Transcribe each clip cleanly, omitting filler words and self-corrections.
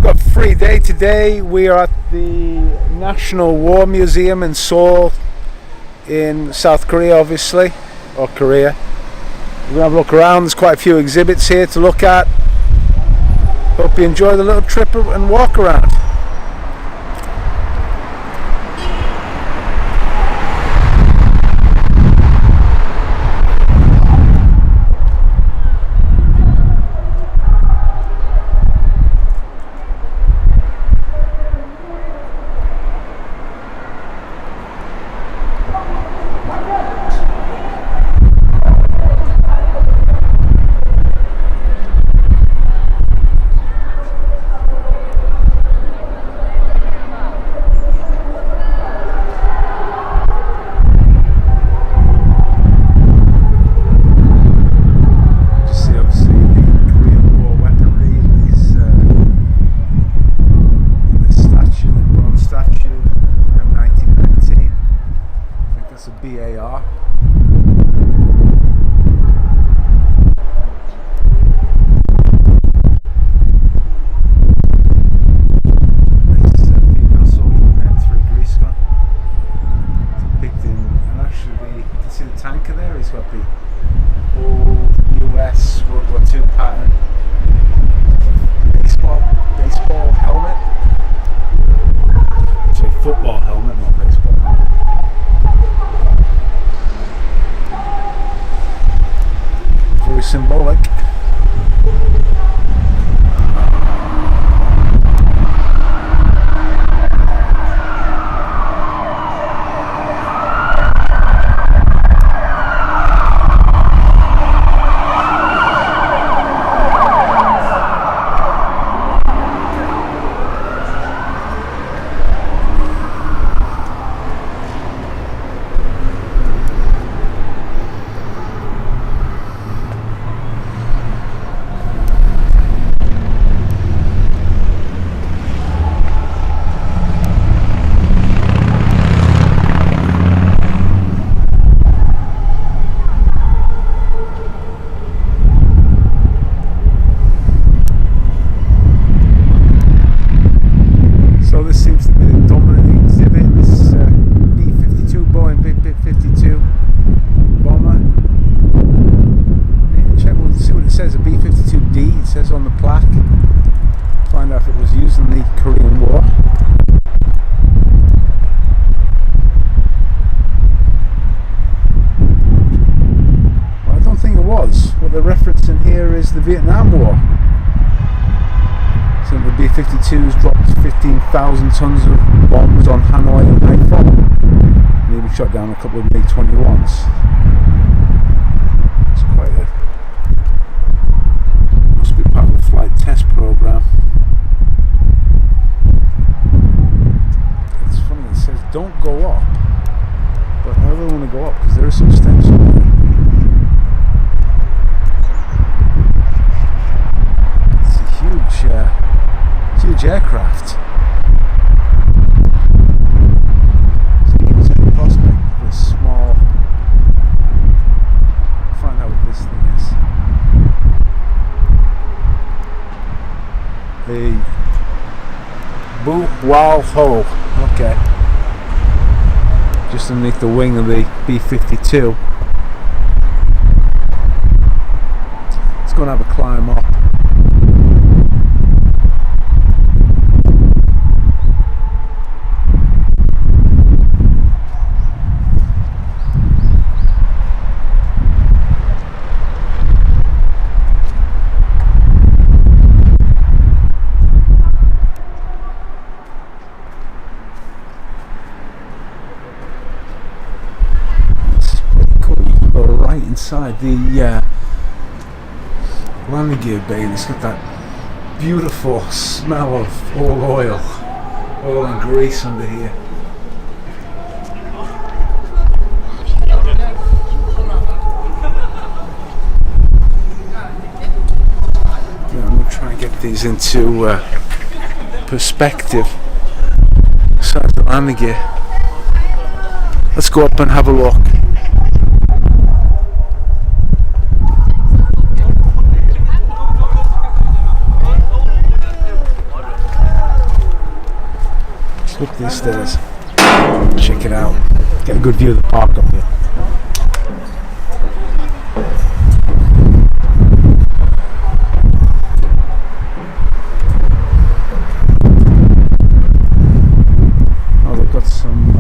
got a free day today. We are at the National War Museum in Seoul in South Korea, obviously, or Korea. We're going to have a look around. There's quite a few exhibits here to look at. Hope you enjoy the little trip and walk around. BAR. This female soldier went through Greece gun. Depicting, and actually, you can see the tanker there. He's got the old US World War II pattern baseball helmet. Actually, football helmet, not baseball helmet. Very symbolic. Says on the plaque. Find out if it was used in the Korean War. Well, I don't think it was. What they're referencing here is the Vietnam War. So the B-52s dropped 15,000 tons of bombs on Hanoi and Haiphong, and even shot down a couple of MiG-21s. It's quite a part of the flight test program. It's funny, it says don't go up, but I really want to go up because there is some stench on there. It's a huge aircraft. It's a prospect, this small. Find out what this thing is. The Bu Wal Ho, okay, just underneath the wing of the B-52. It's going to have a climb up. Inside the landing gear bay, it's got that beautiful smell of oil and grease under here. Yeah, I'm going to try and get these into perspective. Besides the landing gear, let's go up and have a look. Let's look at these stairs. Check it out. Get a good view of the park up here. Oh, they've got some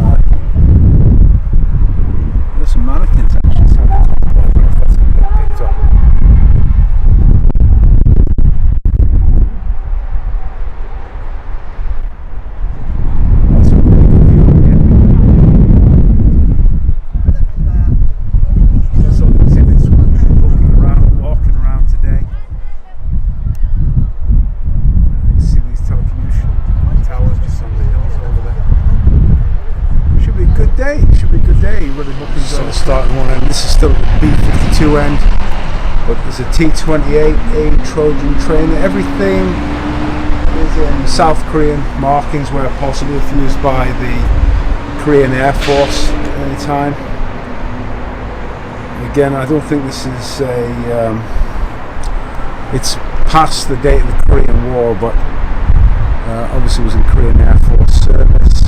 there's some mannequins actually. So I don't know if that's going to get picked up. That's a really good view up here. There's some exhibits we'll be looking around, walking around today. You can see these telecommunication towers just on the hills over there. Should be a good day. Should be a good day. Really looking sort of starting one end. This is still at the B-52 end, but there's a T-28A Trojan trainer. Everything is in South Korean markings where possible, if used by the Korean Air Force at any time. Again, I don't think this is a it's past the date of the Korean War, but obviously it was in Korean Air Force service.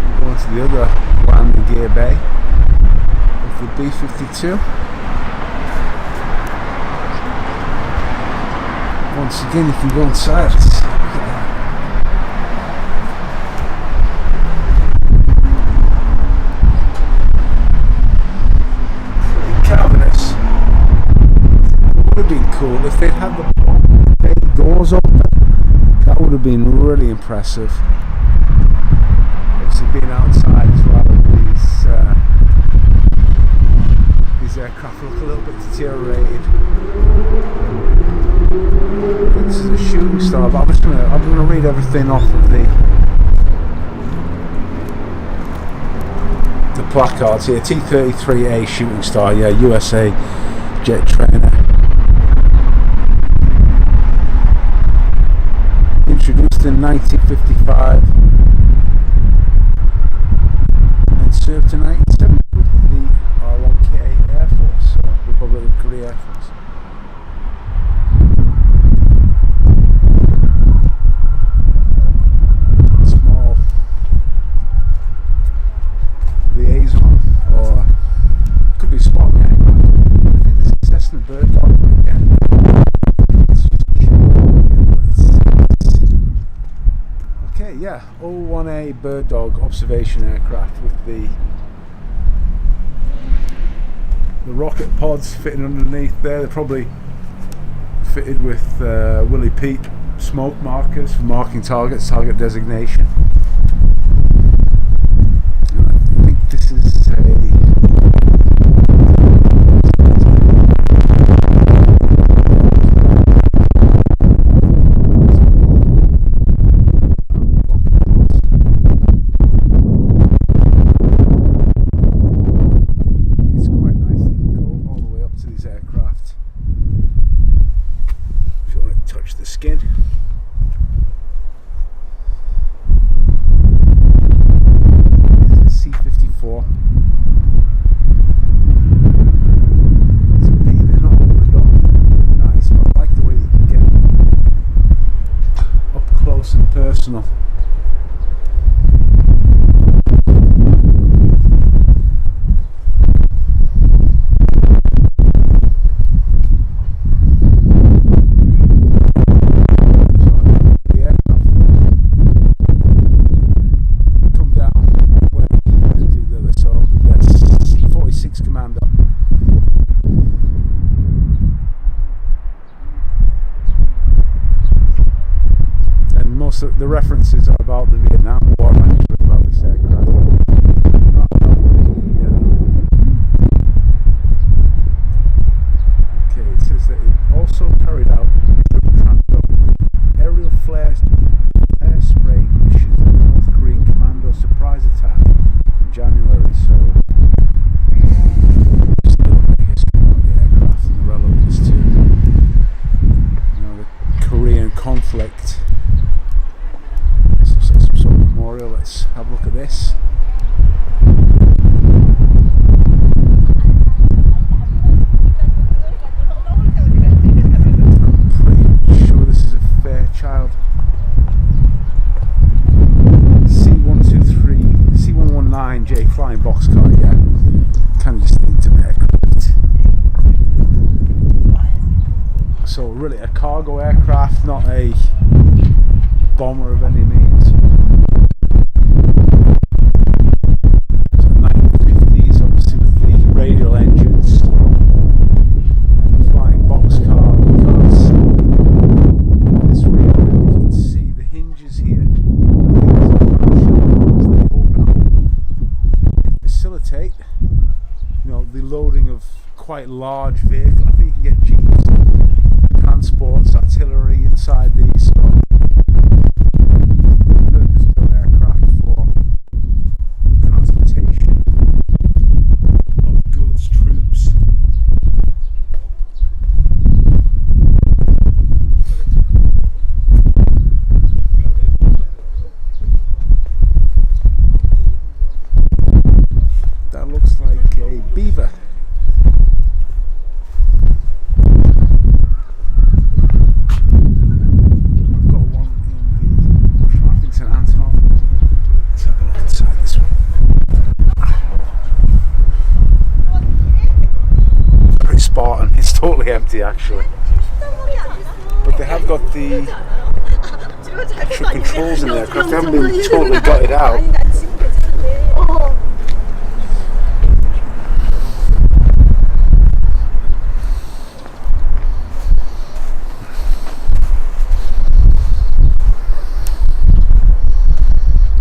We're going to the other landing gear bay of the B-52. Once again, you can go inside. Look at that. Pretty cavernous. It would have been cool if they'd had the doors open. That would have been really impressive. Obviously, being outside as well, these aircraft look a little bit deteriorated. This is a shooting star, but I'm going to read everything off of the placards here. T-33A shooting star, yeah, USA jet trainer. Introduced in 1955 and served in 1970 with the R1K Air Force, Republic of Korea Air Force. Small liaison, or it could be spotting aircraft. I think this is Cessna Bird Dog again. It's just okay, yeah, 01A Bird Dog observation aircraft with the rocket pods fitting underneath there. They're probably fitted with Willie Pete smoke markers for marking targets, target designation. And I think this is the skin. This is C-54. It's they're not opened up. Nice, but I like the way you can get up close and personal. The references are about the Vietnam War, actually, about this aircraft. Not about okay, it says that it also carried out aerial flare spraying missions in the North Korean Commando surprise attack in January. So, just a little bit of history about the aircraft and the relevance to the Korean conflict. Let's So really a cargo aircraft, not a bomber of any means. So 1950s, obviously with the radial engines, and flying boxcar, because this rear end, if you can see the hinges here, they open up, they facilitate, the loading of quite large vehicles. I think you can get jeeps, transports, artillery inside these. So purpose-built aircraft for transportation of goods, troops. That looks like a beaver. Totally empty actually, but they have got the extra controls in there because they haven't been totally gutted out.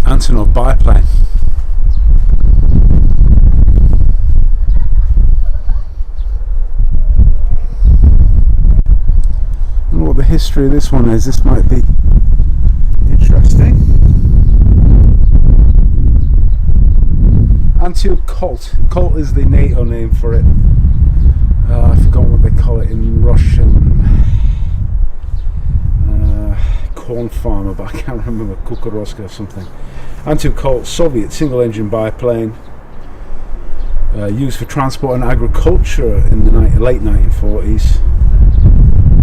Antonov biplane. What the history of this one is. This might be interesting. Antioch Colt. Colt is the NATO name for it. I forgot what they call it in Russian. Corn farmer, but I can't remember. Kukoroska or something. Antioch Colt, Soviet single-engine biplane, used for transport and agriculture in the late 1940s.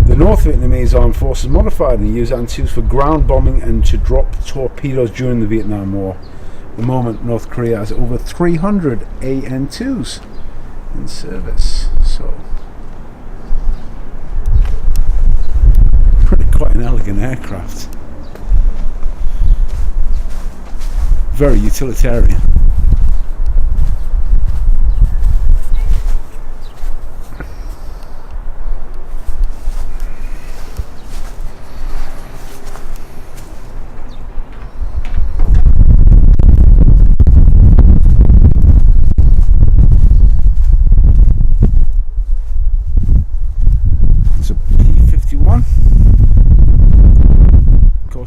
The North Vietnamese Armed Forces modified and used Antiques for ground bombing and to drop torpedoes during the Vietnam War. At the moment, North Korea has over 300 AN-2s in service. So, pretty quite an elegant aircraft. Very utilitarian.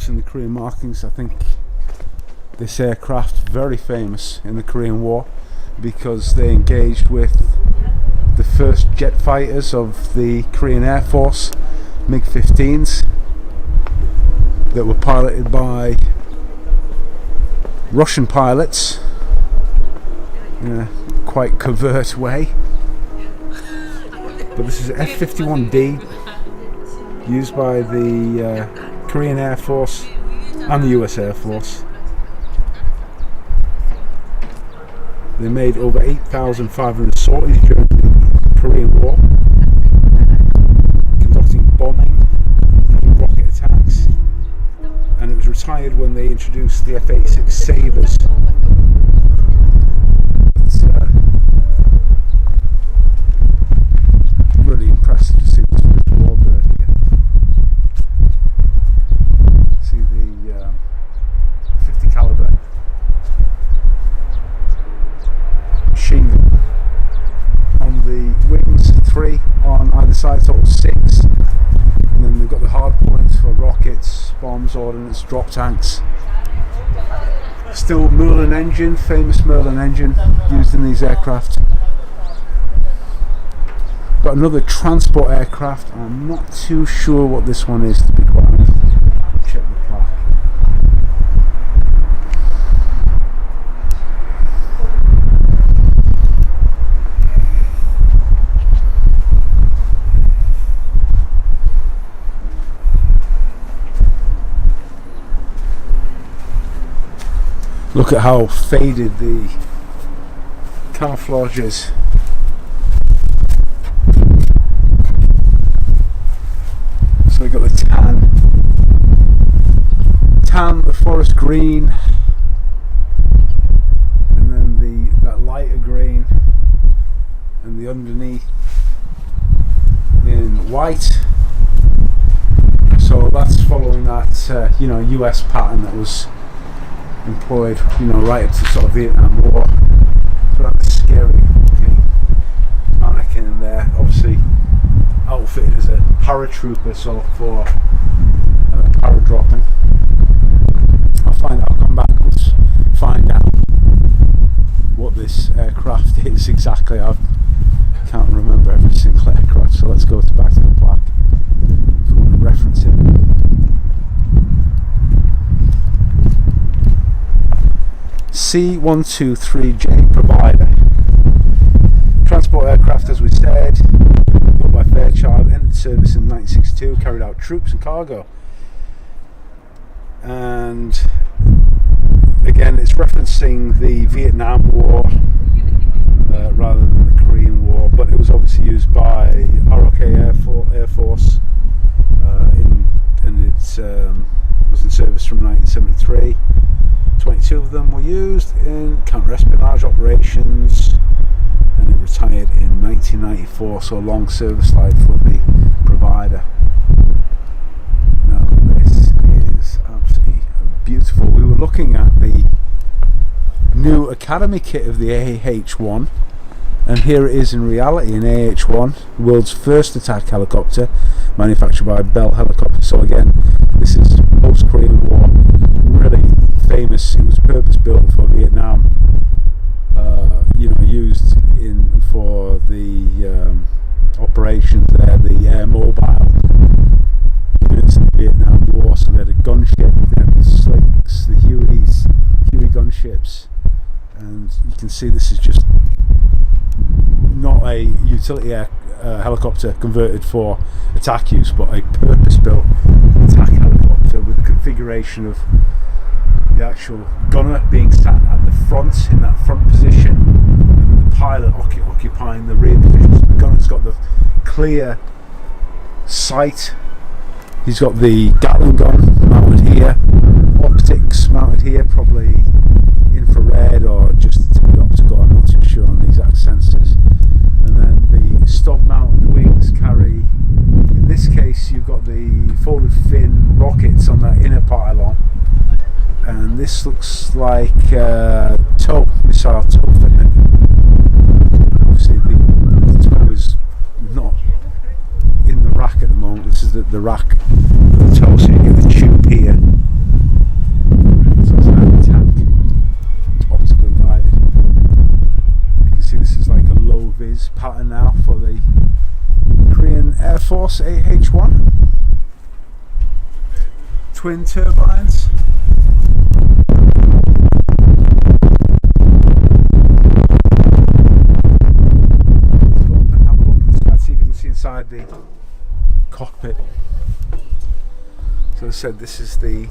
In the Korean markings, I think this aircraft very famous in the Korean War because they engaged with the first jet fighters of the Korean Air Force, MiG-15s, that were piloted by Russian pilots in a quite covert way. But this is F-51D used by the Korean Air Force and the US Air Force. They made over 8,500 sorties during the Korean War, conducting bombing and rocket attacks, and it was retired when they introduced the F-86 Sabres. It's really impressive to see this warbird here. See the 50 caliber machine gun on the wings, 3 on either side, total 6, and then they've got the hard points for rockets, bombs, ordnance, drop tanks. Still Merlin engine, famous Merlin engine used in these aircraft. Got another transport aircraft. I'm not too sure what this one is, to be quite honest. Check the plaque. Look at how faded the camouflage is. the forest green, and then that lighter green, and the underneath in white. So that's following that US pattern that was employed right up to sort of Vietnam War. So that's scary looking mannequin in there, obviously outfitted as a paratrooper, so for paradropping. I'll come back and find out what this aircraft is exactly. I can't remember every single aircraft, so let's go back to the plaque if we want to reference it. C123J Provider. Transport aircraft, as we said, built by Fairchild, entered service in 1962, carried out troops and cargo. And again, it's referencing the Vietnam War rather than the Korean War, but it was obviously used by ROK Air Force, and it was in service from 1973. 22 of them were used in counter-espionage operations, and it retired in 1994, so a long service life for the Provider. Now this is absolutely beautiful. We were looking at the new Academy kit of the AH-1, and here it is in reality, an AH-1, the world's first attack helicopter, manufactured by Bell Helicopter. So again, this is post-Korean War, really famous. It was purpose built for Vietnam, used for the operations there, the air mobile units in the Vietnam War. So they had a gunship, they had the Slicks, the Huey gunships, and you can see this is just not a utility air helicopter converted for attack use, but a purpose-built attack helicopter with a configuration of the actual gunner being sat at the front in that front position, and the pilot occupying the rear position. So the gunner's got the clear sight. He's got the Gatling gun mounted here, optics mounted here, probably infrared or just the optical, I'm not too sure on the exact sensors. And then the stub mounted wings carry, in this case you've got the folded fin rockets on that inner pylon, and this looks like missile tow fitment. Obviously the tow is not in the rack at the moment. This is the rack of the tow, so you get the tube here. So it's an tank, optically guided. You can see this is like a low vis pattern now for the Korean Air Force AH-1. Twin turbines. Inside the cockpit. So as I said, this is the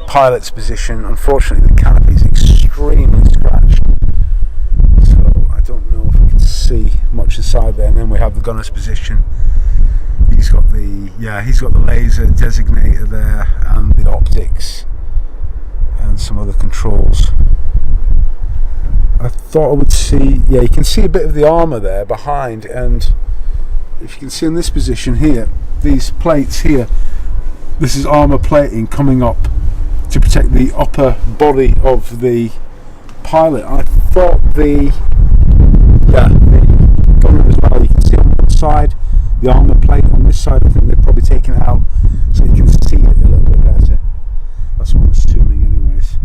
pilot's position. Unfortunately the canopy is extremely scratched, so I don't know if I can see much inside there. And then we have the gunner's position. He's got the laser designator there, and the optics, and some other controls. I thought I would see, you can see a bit of the armour there behind, and if you can see in this position here, these plates here, this is armour plating coming up to protect the upper body of the pilot. I thought the gunner as well, you can see on one side the armour plate, on this side I think they've probably taken it out so you can see it a little bit better. That's what I'm assuming anyways.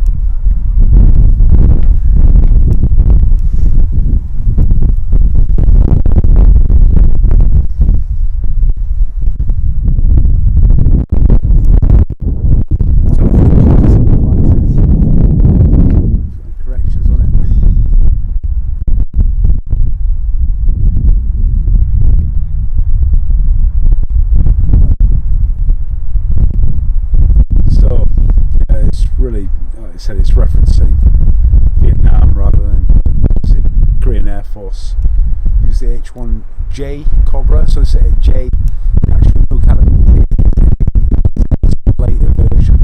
Said it's referencing Vietnam rather than the Korean Air Force. Use the H-1J Cobra, so it's a J, the actual Academy later version.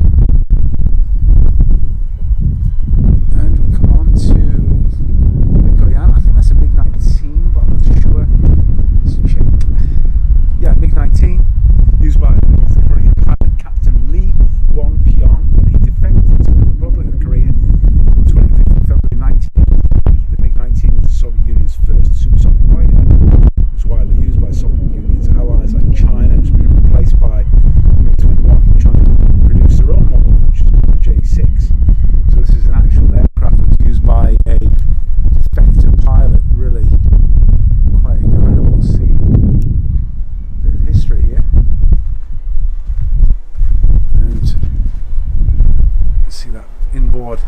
starboard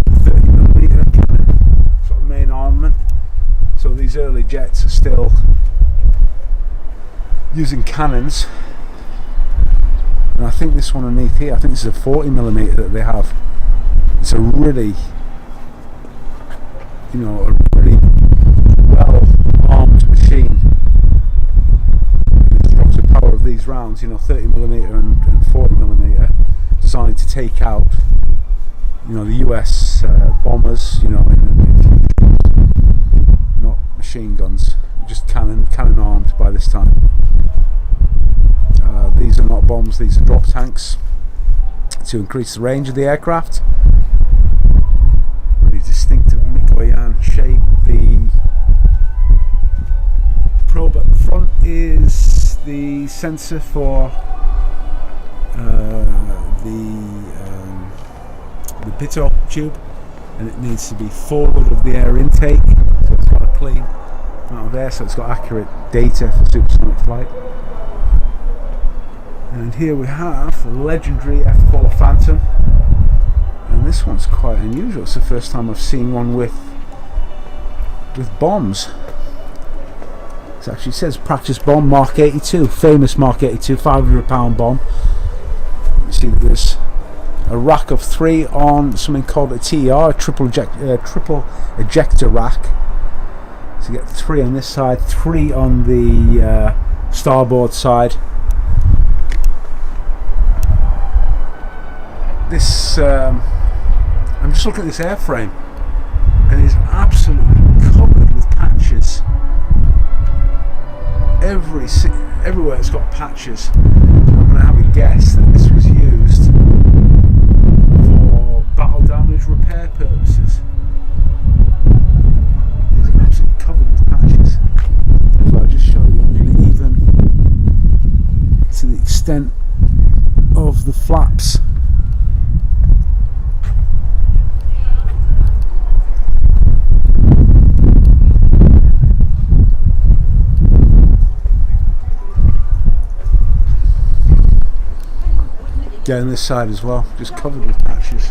30mm cannon, sort of main armament. So these early jets are still using cannons. And I think this one underneath here, I think this is a 40mm that they have. It's a really, you know, a really well armed machine. The destructive power of these rounds, you know, 30mm and 40mm, designed to take out, you know, the US bombers, you know, not machine guns, just cannon armed by this time. These are not bombs, these are drop tanks to increase the range of the aircraft. Really distinctive Mikoyan shape. The probe at the front is the sensor for the pitot tube, and it needs to be forward of the air intake, so it's got a clean amount of air, so it's got accurate data for supersonic flight. And here we have the legendary F4 Phantom, and this one's quite unusual. It's the first time I've seen one with bombs. It actually says practice bomb Mark 82, famous Mark 82 500-pound bomb. You see there's a rack of 3 on something called a TER, a triple ejector rack. So you get 3 on this side, 3 on the starboard side. This I'm just looking at this airframe, and it's absolutely covered with patches. Everywhere it's got patches. I'm going to have a guess that this was used for battle damage repair purposes. It's absolutely covered with patches. So I'll just show you, and even to the extent of the flaps. Yeah, on this side as well, just covered with patches.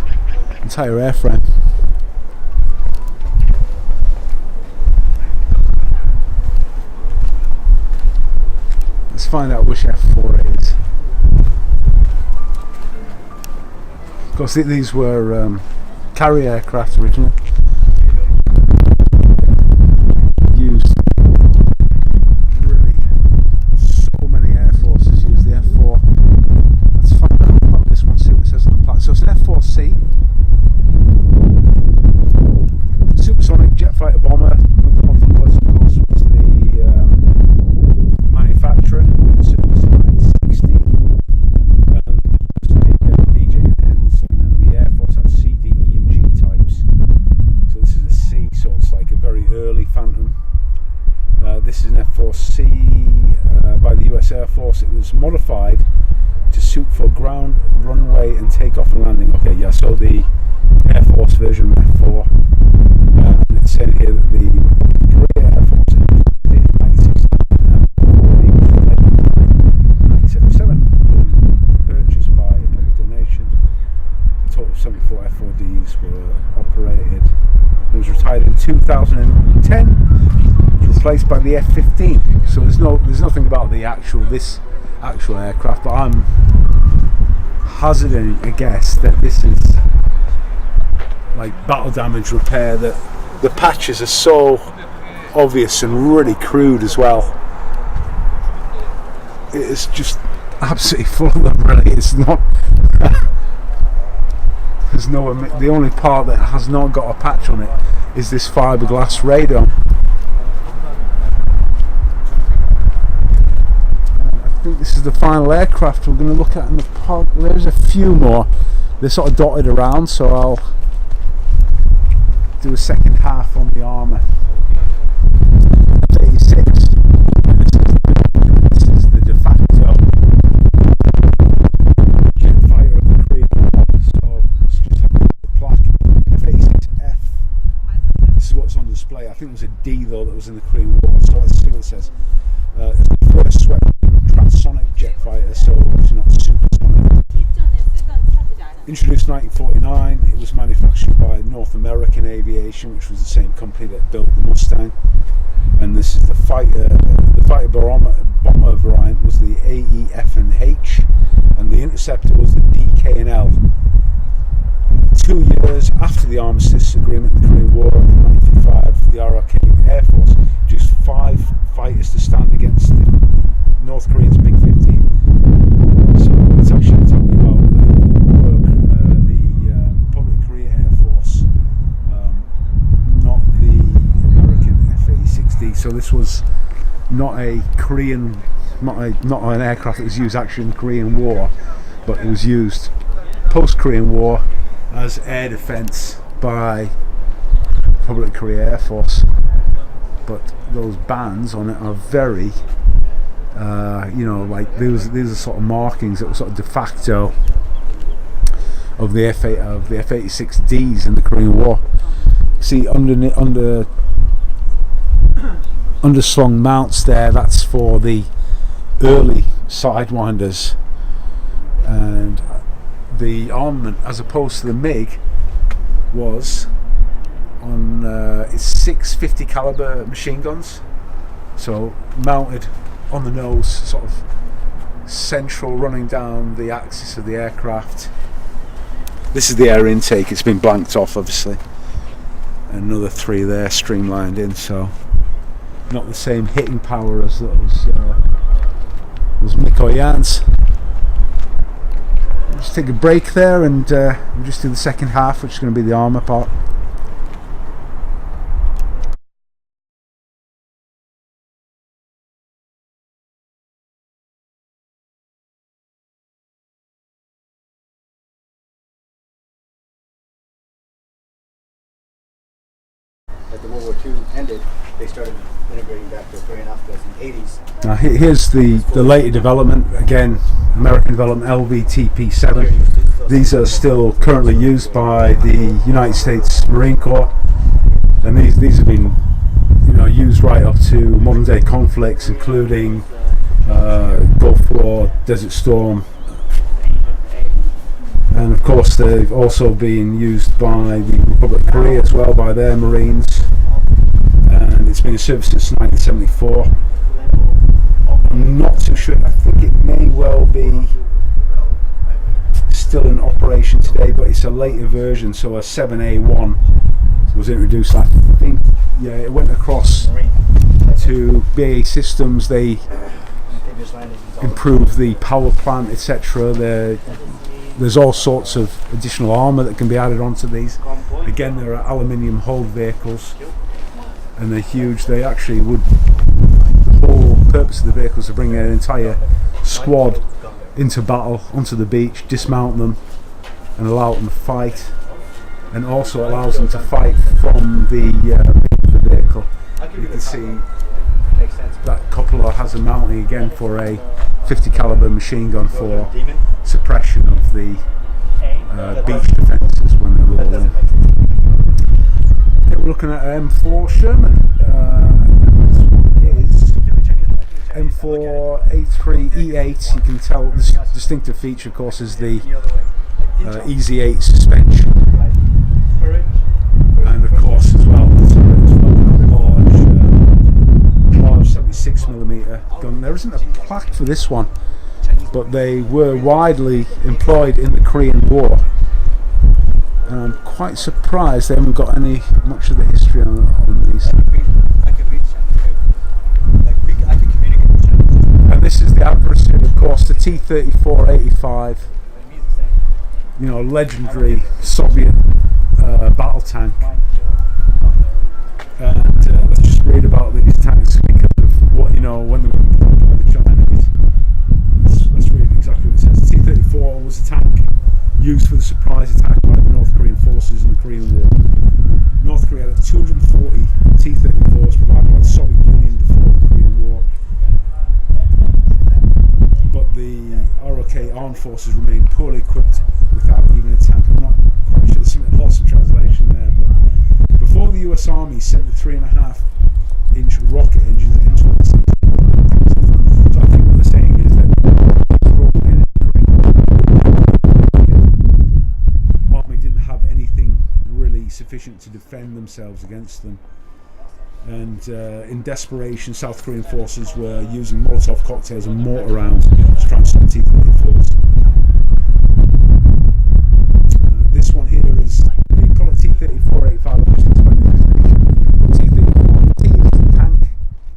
Entire airframe. Let's find out which F4 it is. Of course, these were carrier aircraft originally. Used really, so many air forces use the F4. Let's find out about this one, see what it says on the plaque. So it's an F4C, supersonic jet fighter bomber. McDonnell Douglas, of course, was the manufacturer. It was 1960. The DJNs, and then the Air Force had C, D, E, and G types. So this is a C, so it's like a very early Phantom. This is an F4C by the US Air Force. It was modified to suit for ground, runway, and takeoff and landing. Okay, yeah, so the Air Force version of F4. And it's saying here that the Korea Air Force did in 1977, purchased by a public donation. A total of 74 F4Ds were operated. It was retired in 2010, replaced by the F-15. So there's nothing about this actual aircraft, but I'm hazarding a guess that this is like battle damage repair, that the patches are so obvious and really crude as well. It is just absolutely full of them, really. It's not the only part that has not got a patch on it is this fiberglass radome. I think this is the final aircraft we're going to look at in the park. There's a few more. They're sort of dotted around, so I'll do a second half on the armour. 86. This is the de facto jet fighter of the Korean War. So let's just have a look at the plaque. F-86F. This is what's on display. I think there's a D though that was in the Korean War. So let's see what it says. It's the first swept transonic jet fighter, so it's not supersonic. Introduced 1949, it was manufactured by North American Aviation, which was the same company that built the Mustang. And this is the fighter bomber variant was the AEF&H, and the Interceptor was the DK&L. 2 years after the armistice agreement in the Korean War in 1955, the ROK Air Force produced 5 fighters to stand against the North Koreans' MiG-15. So it's actually talking about the Republic of Korea Air Force, not the American F-86D. So this was not a Korean, not an aircraft that was used actually in the Korean War, but it was used post-Korean War as air defence by Republic of Korea Air Force. But those bands on it are very, like these are sort of markings that were sort of de facto of the F-86Ds in the Korean War. See, underslung mounts there, that's for the early sidewinders, and the armament, as opposed to the MiG, was on its 650 caliber machine guns, so mounted on the nose, sort of central, running down the axis of the aircraft. This is the air intake. It's been blanked off, obviously. Another 3 there, streamlined in, so not the same hitting power as those Mikoyans. Just take a break there, and we'll just do the second half, which is going to be the armour part. As the World War II ended, they started integrating back to Korean alphabets in the 80s. Now here's the later development, again American development, LVTP-7. These are still currently used by the United States Marine Corps, and these have been used right up to modern day conflicts, including Gulf War, Desert Storm, and of course they've also been used by the Republic of Korea as well, by their Marines, and it's been in service since 1974. I'm not too sure, I think it may well be still in operation today, but it's a later version, so a 7A1 was introduced. I think it went across to BAE Systems. They improved the power plant, etc. There's all sorts of additional armour that can be added onto these. Again, there are aluminium hulled vehicles, and they're huge. They actually would, the whole purpose of the vehicles is to bring an entire squad into battle onto the beach, dismount them and allow them to fight, and also allows them to fight from the vehicle. You can see that cupola has a mounting again for a 50 caliber machine gun for suppression of the beach defences when they roll in. Here we're looking at an M4 Sherman. This is M4A3E8. You can tell the distinctive feature, of course, is the Easy 8 suspension, and of course as well large 76mm gun. There isn't a plaque for this one, but they were widely employed in the Korean War, and I'm quite surprised they haven't got much of the history on these. And this is the adversary, of course, the T-34-85, legendary Soviet battle tank. And let's just read about these tanks because of what when they were built by the Chinese. Let's read exactly what it says. T-34 was a tank used for the surprise attack by the North Korean forces in the Korean War. North Korea had 240 T-34s provided by the Soviet Union before the Korean War, but the ROK armed forces remained poorly equipped without even a tank. I'm not quite sure, there's something lost in translation there, but before the US Army sent the 3.5-inch rocket engines into the sea. So I think what they're saying is that the Army didn't have anything insufficient to defend themselves against them. And in desperation, South Korean forces were using Molotov cocktails and mortar rounds to try and stop T-34s. This one here is, they call it T-34-85, T-34 T is the tank,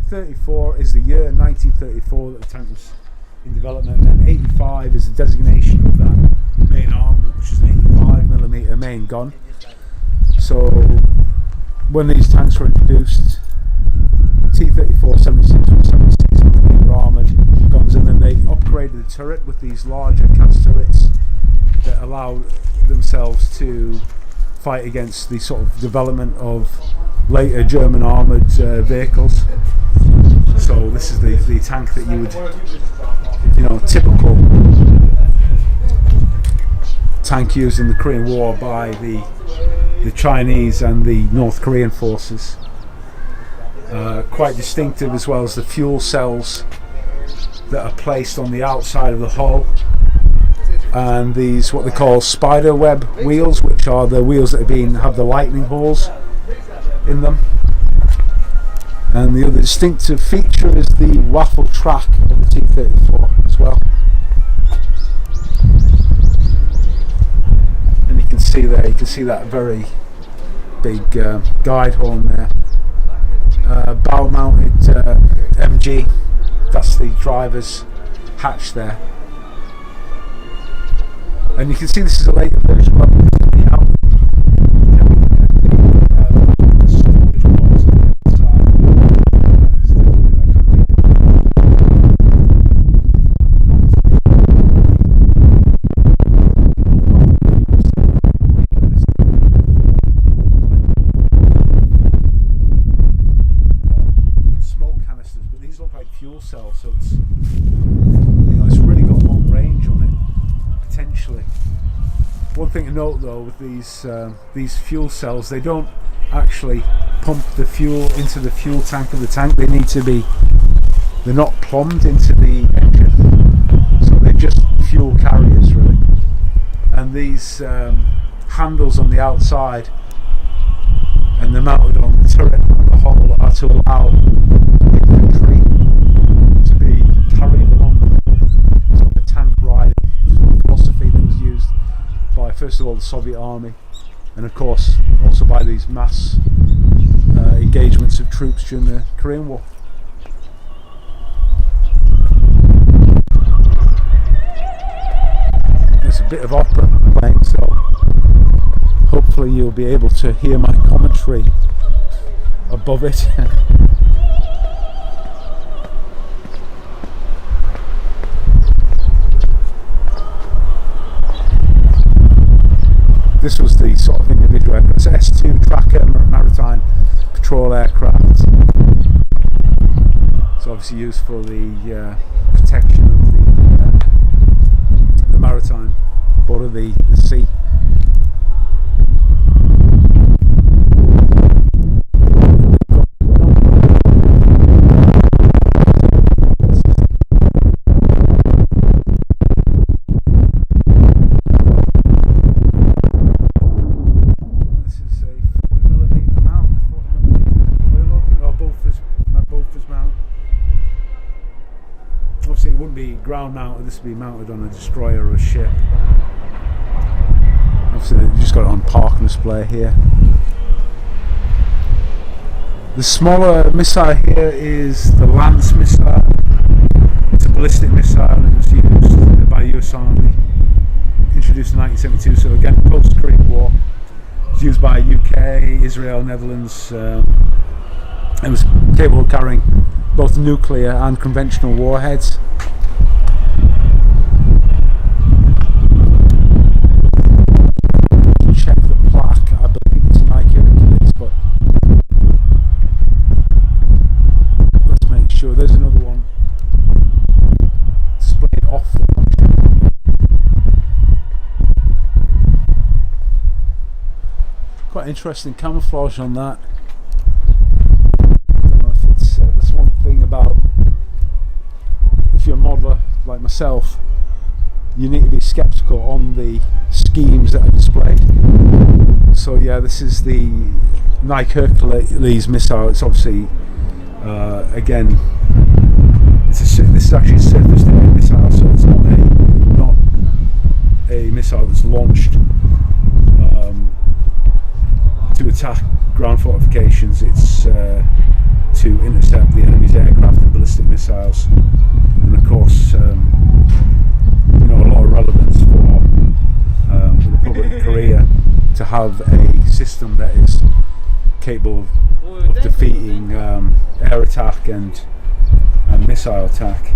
34 is the year 1934 that the tank was in development, and then 85 is the designation of that main armament, which is an 85mm main gun. So when these tanks were introduced, T-34 76mm armoured guns, and then they upgraded the turret with these larger cast turrets that allowed themselves to fight against the sort of development of later German armoured vehicles. So this is the tank that you would, typical tank used in the Korean War by the Chinese and the North Korean forces. Quite distinctive, as well as the fuel cells that are placed on the outside of the hull, and these what they call spider web wheels, which are the wheels that have the lightning holes in them. And the other distinctive feature is the waffle track of the T-34 as well. And you can see that very big guide horn there. Bow mounted MG, that's the driver's hatch there. And you can see this is a later version of the fuel cell, so it's really got a long range on it potentially. One thing to note though with these fuel cells, they don't actually pump the fuel into the fuel tank of the tank. They're not plumbed into the engine, so they're just fuel carriers really. And these handles on the outside, and they're mounted on the turret and the hull, are to allow infantry to be carried along the tank ride philosophy that was used by, first of all, the Soviet Army, and of course also by these mass engagements of troops during the Korean War. There's a bit of opera playing, so hopefully you'll be able to hear my commentary above it. This was the sort of individual aircraft. It's S2 tracker maritime patrol aircraft. It's obviously used for the protection of the maritime border of the sea. Obviously it wouldn't be ground mounted, this would be mounted on a destroyer or a ship. Obviously they've just got it on park display here. The smaller missile here is the Lance missile. It's a ballistic missile that was used by the US Army, introduced in 1972, so again post-Korean War. It was used by UK, Israel, Netherlands. It was capable of carrying both nuclear and conventional warheads. Check the plaque, I believe it's Nike Hercules, but let's make sure. There's another one displayed off the launcher. Quite interesting camouflage on that. There's one thing about, if you're a modeler like myself, you need to be skeptical on the schemes that are displayed. So yeah, this is the Nike Hercules missile. It's obviously again, this is actually a surface-to-air missile, so it's not a missile that's launched to attack ground fortifications. It's to intercept the enemy's aircraft and ballistic missiles, and of course, a lot of relevance for the Republic of Korea to have a system that is capable of defeating air attack and missile attack.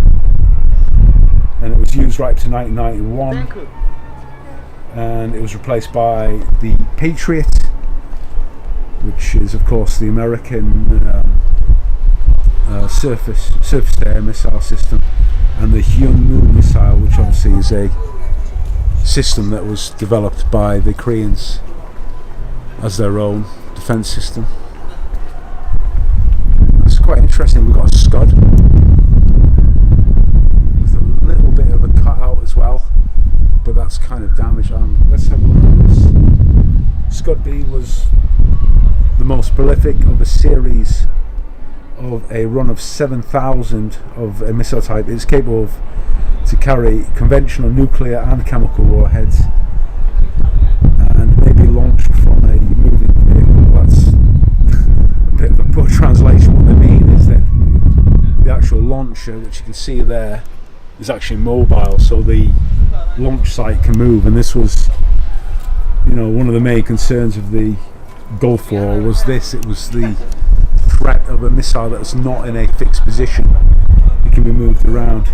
And it was used right up to 1991, and it was replaced by the Patriot, which is of course the American surface-to-air missile system, and the Hyun-Woo missile, which obviously is a system that was developed by the Koreans as their own defense system. It's quite interesting. We've got a Scud with a little bit of a cutout as well, but that's kind of damaged. Let's have a look at this. Scud B was the most prolific of a series of a run of 7,000 of a missile type. It's capable to carry conventional nuclear and chemical warheads, and may be launched from a moving vehicle. That's a bit of a poor translation. What they mean is that the actual launcher, which you can see there, is actually mobile, so the launch site can move. And this was, one of the main concerns of the Gulf War was this. It was the threat of a missile that was not in a fixed position. It can be moved around.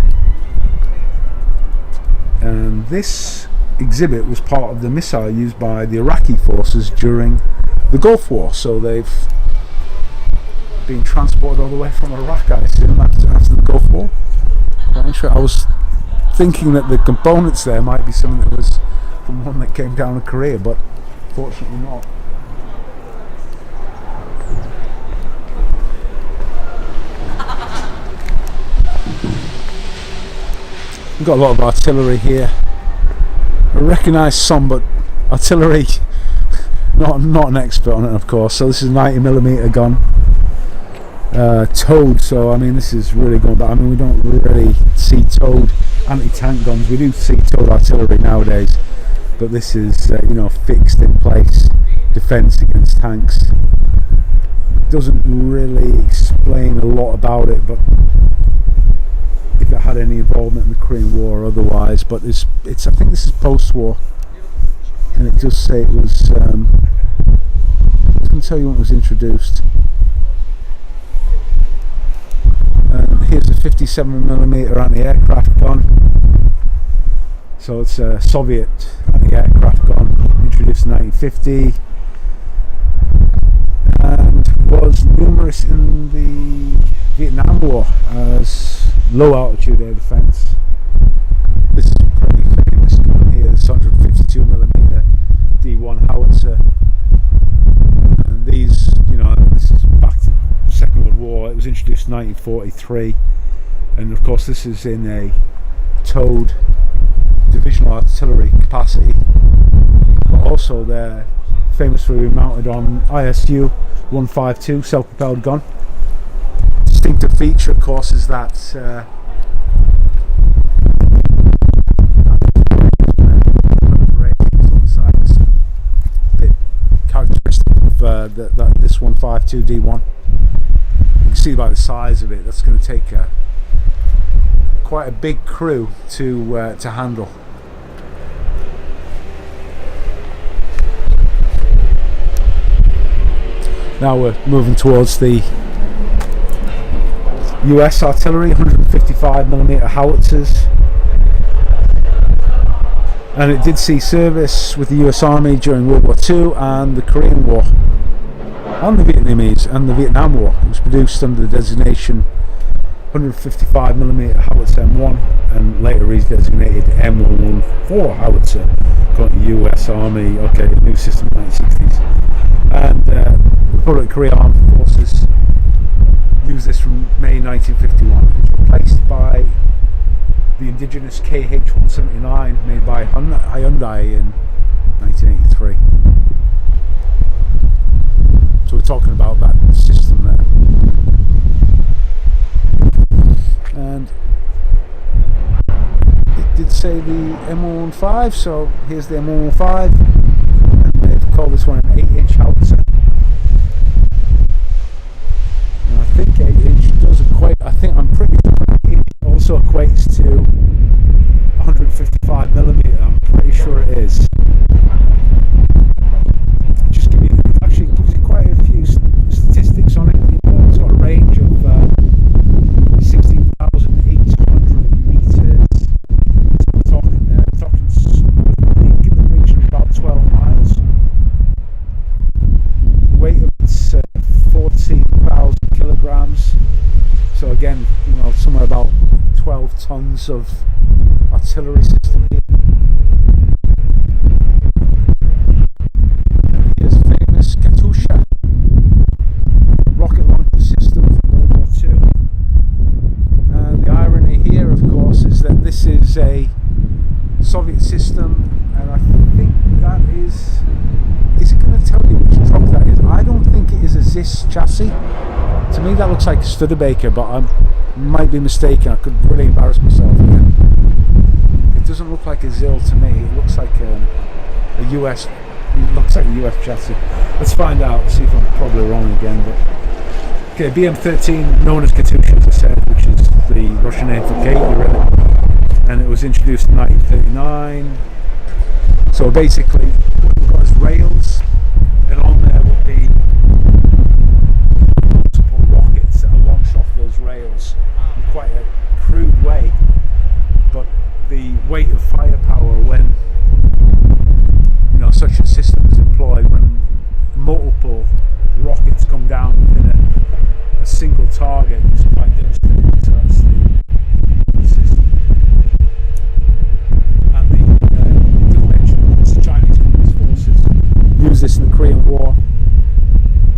And this exhibit was part of the missile used by the Iraqi forces during the Gulf War. So they've been transported all the way from Iraq, I assume, after the Gulf War. I was thinking that the components there might be something that was from one that came down to Korea, but fortunately not. We've got a lot of artillery here. I recognise some, but artillery, not an expert on it, of course. So this is a 90mm gun, towed. So I mean, this is really going back. I mean, we don't really see towed anti-tank guns. We do see towed artillery nowadays, but this is fixed in place defence against tanks. Doesn't really explain a lot about it, but if it had any involvement in the Korean War or otherwise. But it's I think this is post-war, and it does say it was. It doesn't tell you when it was introduced. And here's a 57mm anti-aircraft gun. So it's a Soviet anti-aircraft gun, introduced in 1950, and was numerous in the Vietnam War as low altitude air defence. This is a pretty famous gun here, this 152mm D1 howitzer. And these, this is back to the Second World War. It was introduced in 1943, and of course this is in a towed divisional artillery capacity, but also they're famous for being mounted on ISU 152 self-propelled gun. Distinctive feature, of course, is that perforations on the sides. A bit characteristic of this 152 D1. You can see by the size of it, that's going to take quite a big crew to handle. Now we're moving towards the US artillery, 155mm howitzers, and it did see service with the US Army during World War II and the Korean War, and the Vietnamese and the Vietnam War. It was produced under the designation 155mm howitzer M1, and later redesignated M114 howitzer, according to the US Army. Okay, a new system in the 1960s, and the Republic of Korea Armed Forces used this from May 1951. It was replaced by the indigenous KH-179 made by Hyundai in 1983. talking about that system there. And it did say the M115, so here's the M115, and they've called this one an 8-inch howitzer. And I think 8-inch does equate, I'm pretty sure 8-inch also equates to 155mm, I'm pretty sure it is. It actually gives you quite a few statistics on it. It's got a range of 16,800 meters. So we're talking I think in the region of about 12 miles. Weight of it's 14,000 kilograms. So again, somewhere about 12 tons of artillery system here. And here's famous Katyusha rocket launcher system from World War II. And the irony here, of course, is that this is a Soviet system, and I think that is it going to tell you which truck that is? I don't think it is a ZIS chassis. To me that looks like a Studebaker, but I might be mistaken. I could really embarrass myself here. It doesn't look like a ZIL to me. It looks like a US. It looks like a US chassis. Let's find out. See if I'm probably wrong again. But okay, BM-13, known as Katyusha, as I said, which is the Russian name for Katy, really. And it was introduced in 1939. So basically, what we've got is rails, and on there will be multiple rockets that are launched off those rails in quite a crude way. But the weight of firepower when such a system is employed, when multiple rockets come down within a single target, is quite devastating. So that's the system. And the Chinese Communist forces used this in the Korean War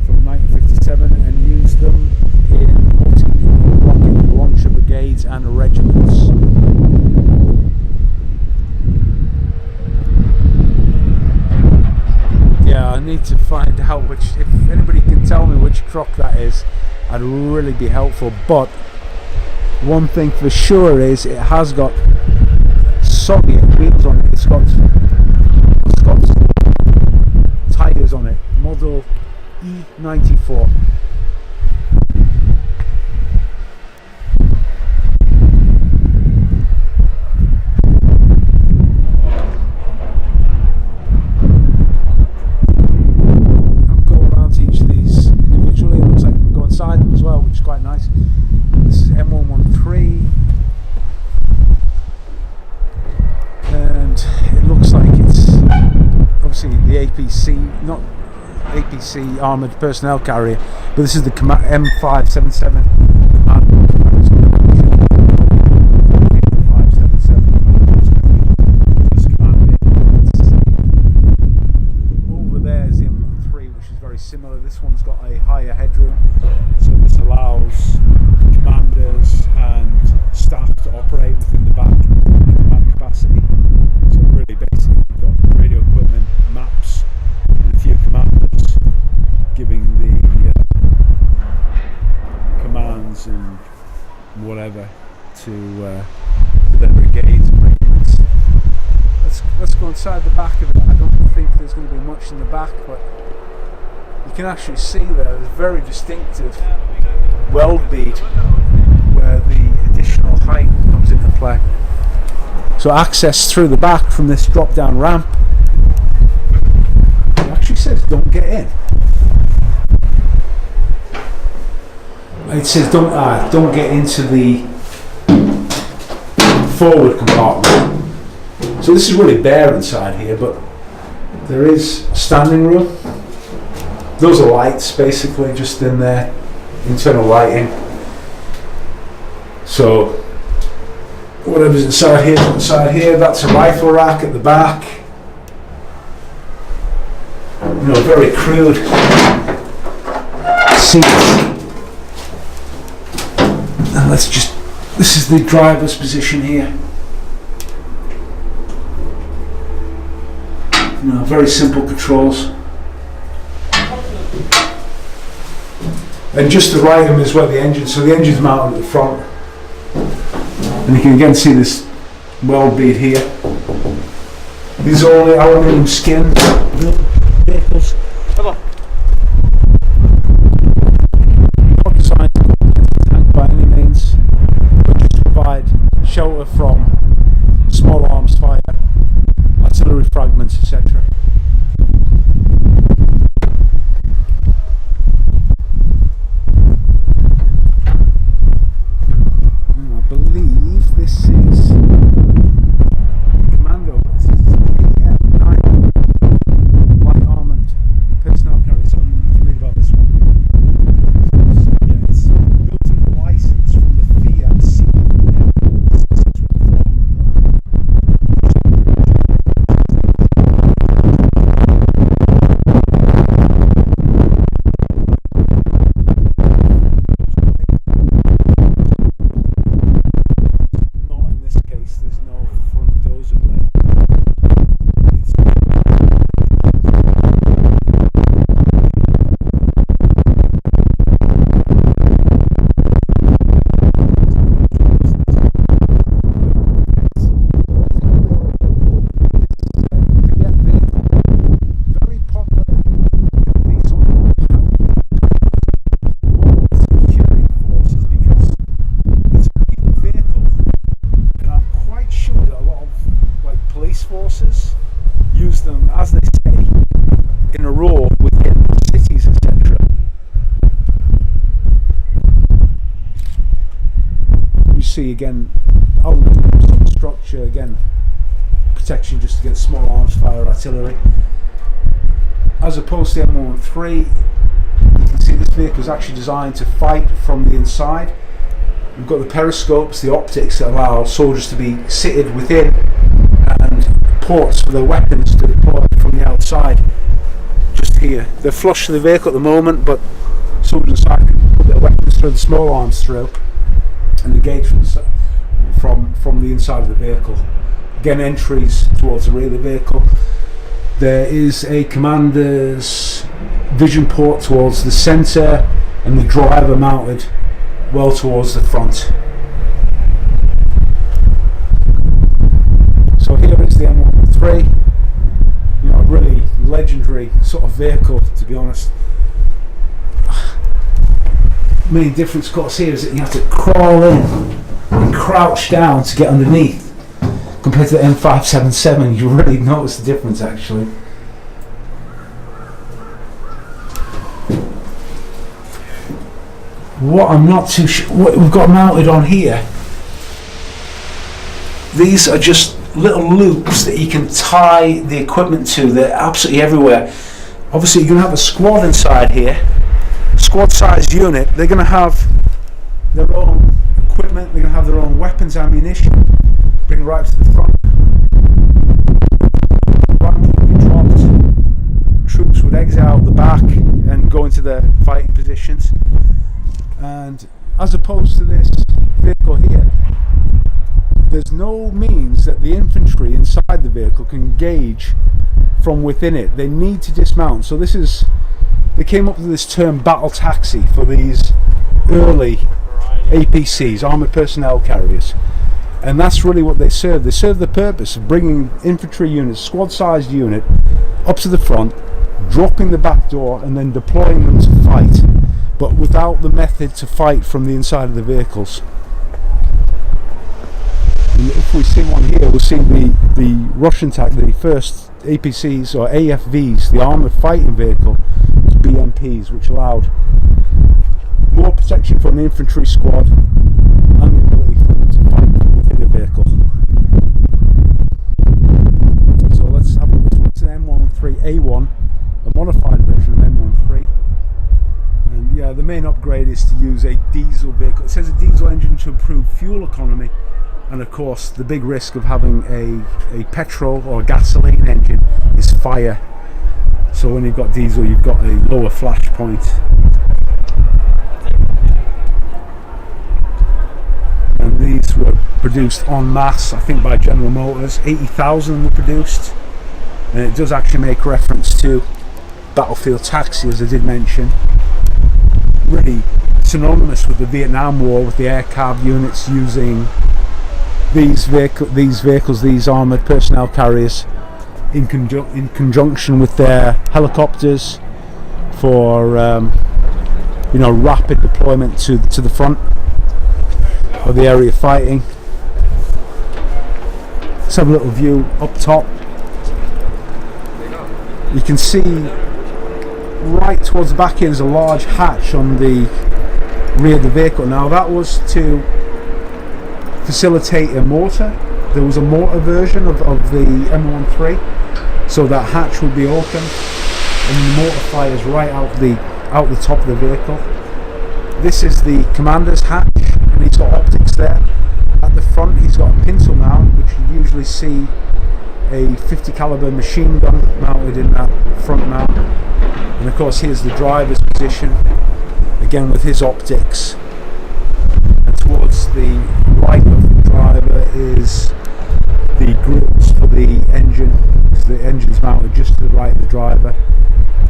from 1957 and used them in multi-rocket launcher brigades and regiments. Yeah, I need to find out if anybody can tell me which truck that is, I'd really be helpful. But one thing for sure is it has got Soviet wheels on it. It's got tyres on it, model E94. As well, which is quite nice. This is M113, and it looks like it's obviously the APC, not APC armoured personnel carrier, but this is the M577 Over there is the M13, which is very similar. This one's got a higher headroom. So this allows commanders and staff to operate within the back in command capacity. So really basically you've got radio equipment, maps, and a few commanders giving the commands and whatever to their brigades and regiments. Let's go inside the back of it. I don't think there's going to be much in the back, but you can actually see there's very distinctive weld bead where the additional height comes into play. So access through the back from this drop down ramp. It actually says don't get in. It says don't get into the forward compartment. So this is really bare inside here, but there is standing room. Those are lights basically just in there, internal lighting. So whatever's inside here is inside here. That's a rifle rack at the back. Very crude seats. And this is the driver's position here. Very simple controls. And just to right of him is where the engine, so the engine's mounted at the front. And you can again see this weld bead here. These are only aluminium skin vehicles. Hello. Not designed to go into the tank by any means, but just to provide shelter from small arms fire, artillery fragments, etc. I believe this is Commando, but this is AM9 light armoured personnel carrier, so I need to read about this one. So, yeah, it's built in the license from the Fiat CM614. Not in this case, there's no front dozer blade. It's Fiat vehicle, very popular with these sort of more security forces because it's a real vehicle, and I'm quite sure that a lot of like police forces use them, as they say, in a row within cities, etc. You see again, aluminium structure, again protection just against small arms fire, artillery. As opposed to the M113, you can see this vehicle is actually designed to fight from the inside. We've got the periscopes, the optics that allow soldiers to be seated within, and ports for their weapons to deploy from the outside. Just here, they're flush to the vehicle at the moment, but soldiers inside can put their weapons through the small arms through and engage from the inside of the vehicle. Again, entries towards the rear of the vehicle. There is a commander's vision port towards the centre, and the driver mounted well towards the front. So here is the M113, you know, a really legendary sort of vehicle, to be honest. Main difference, of course, here is that you have to crawl in and crouch down to get underneath. Compared to the M577, you really notice the difference actually. What I'm not too sure, what we've got mounted on here, these are just little loops that you can tie the equipment to. They're absolutely everywhere. Obviously you're going to have a squad inside here, squad sized unit. They're going to have their own equipment, they're going to have their own weapons, ammunition. Bring right to the front. Rank would be dropped. Troops would exit out the back and go into their fighting positions. And as opposed to this vehicle here, there's no means that the infantry inside the vehicle can engage from within it. They need to dismount. So this is, they came up with this term battle taxi for these early APCs, armoured personnel carriers. And that's really what they serve. They serve the purpose of bringing infantry units, squad-sized unit, up to the front, dropping the back door, and then deploying them to fight, but without the method to fight from the inside of the vehicles. And if we see one here, we'll see the Russian tank, the first APCs or AFVs, the armoured fighting vehicle, BMPs, which allowed more protection from the infantry squad and the ability for them to fight within the vehicle. So let's have a look at an M113A1, a modified version of M13. And yeah, the main upgrade is to use a diesel vehicle. It says a diesel engine to improve fuel economy, and of course the big risk of having a petrol or gasoline engine is fire. So when you've got diesel, you've got a lower flash point. And these were produced en masse, I think by General Motors. 80,000 were produced, and it does actually make reference to Battlefield Taxi, as I did mention. really synonymous with the Vietnam War, with the air-carved units using these vehicles, these armoured personnel carriers, in conjunction with their helicopters for rapid deployment to the front of the area of fighting. Let's have a little view up top. You can see right towards the back here is a large hatch on the rear of the vehicle. Now that was to facilitate a mortar. There was a mortar version of the M13, so that hatch would be open and the mortar fires right out the top of the vehicle. This is the commander's hatch, and he's got optics there. At the front he's got a pintle mount, which you usually see a 50 caliber machine gun mounted in that front mount. And of course here's the driver's position, again with his optics. And towards the right of the driver is the grills for the engine, because the engine's mounted just to the right of the driver.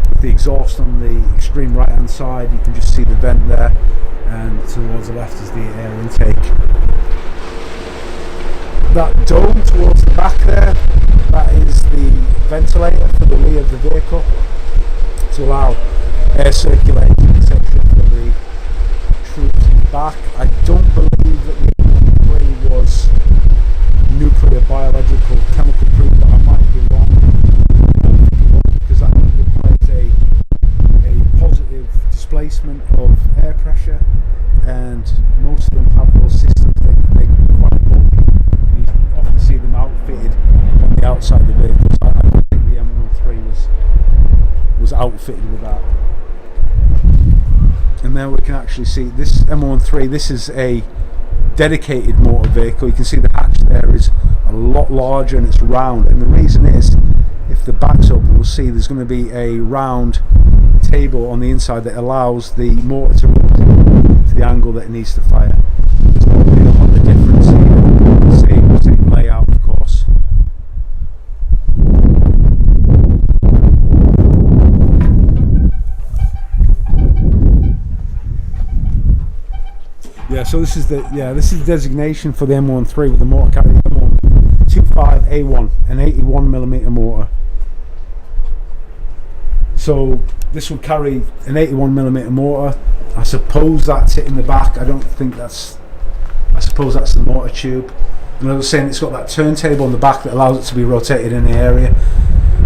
With the exhaust on the extreme right hand side, you can just see the vent there, and towards the left is the air intake. That dome towards the back there, that is the ventilator for the rear of the vehicle to allow air circulation, etc. for the troops in the back. I don't believe that the M13 was nuclear, biological, chemical proof, but I might be wrong, because that implies a positive displacement of air pressure, and most of them have those systems. They're quite bulky. You often see them outfitted on the outside of the vehicles. I don't think the M13 was outfitted with that. And then we can actually see this M13. This is a dedicated mortar vehicle. You can see the hatch there is a lot larger and it's round, and the reason is, if the back's open, we'll see there's going to be a round table on the inside that allows the mortar to rotate to the angle that it needs to fire. There's not really a lot of difference here. Same layout, of course. Yeah, so this is the designation for the M13 with the mortar carrier M125A1, an 81mm mortar. So this will carry an 81mm mortar. I suppose that's it in the back. I suppose that's the mortar tube. And I was saying, it's got that turntable on the back that allows it to be rotated in the area.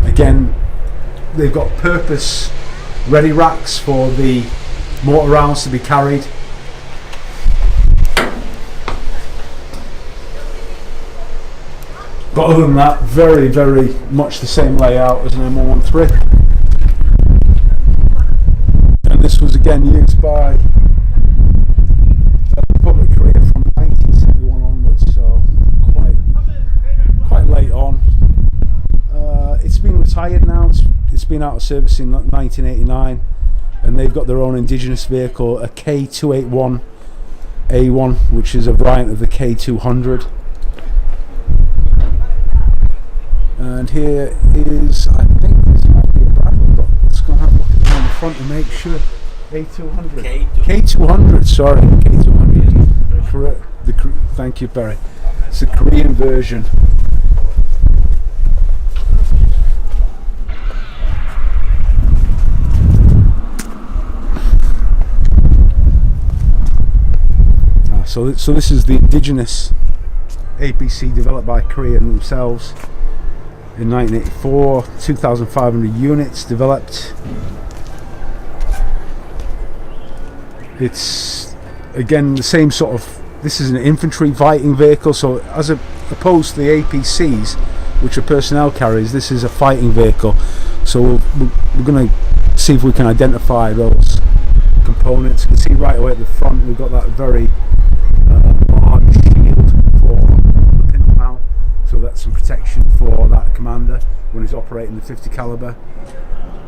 Again, they've got purpose ready racks for the mortar rounds to be carried. But other than that, very, very much the same layout as an M13. And this was again used by the Republic of Korea from 1971 onwards, so quite late on. It's been retired now. It's been out of service in 1989, and they've got their own indigenous vehicle, a K281A1, which is a variant of the K200. And here is, I think this might be a Bradley, but let's go and have a look at it on the front to make sure. A200. K200, sorry, K200. Correct. Thank you, Barry. It's a Korean version. So this is the indigenous APC developed by Korea themselves in 1984. 2,500 units developed. It's again the same sort of, this is an infantry fighting vehicle, so as opposed to the APCs, which are personnel carriers, this is a fighting vehicle. So we're going to see if we can identify those components. You can see right away at the front we've got that very large shield for the pintle mount, so that's some protection for that commander when he's operating the 50 caliber.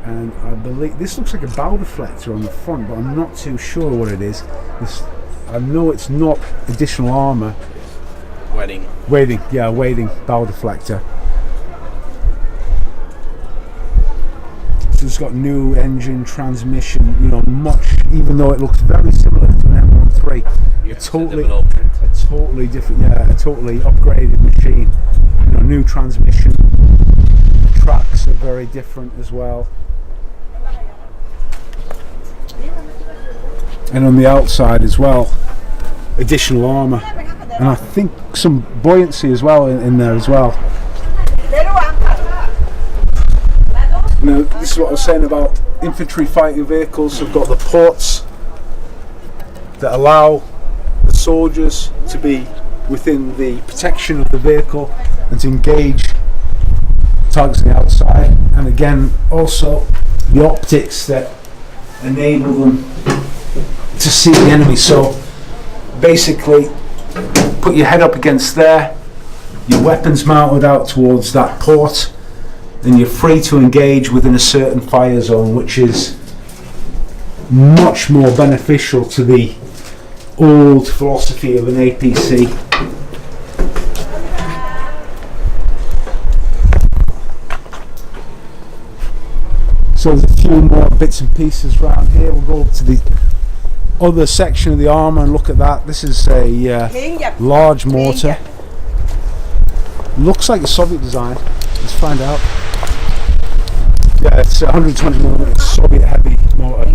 And I believe this looks like a bow deflector on the front, but I'm not too sure what it is. I know it's not additional armour. Wading bow deflector. So it's got new engine, transmission, you know, much, even though it looks very similar to an M13. A totally different, yeah, a totally upgraded machine. You know, new transmission. The tracks are very different as well. And on the outside as well, additional armour. And I think some buoyancy as well in there as well. Now, this is what I was saying about infantry fighting vehicles. They've got the ports that allow the soldiers to be within the protection of the vehicle and to engage targets on the outside. And again, also the optics that enable them to see the enemy. So basically, put your head up against there, your weapons mounted out towards that port, and you're free to engage within a certain fire zone, which is much more beneficial to the old philosophy of an APC. So there's a few more bits and pieces around here. We'll go to the other section of the armour and look at that. This is a large mortar. Looks like a Soviet design. Let's find out. Yeah, it's 120mm Soviet heavy mortar.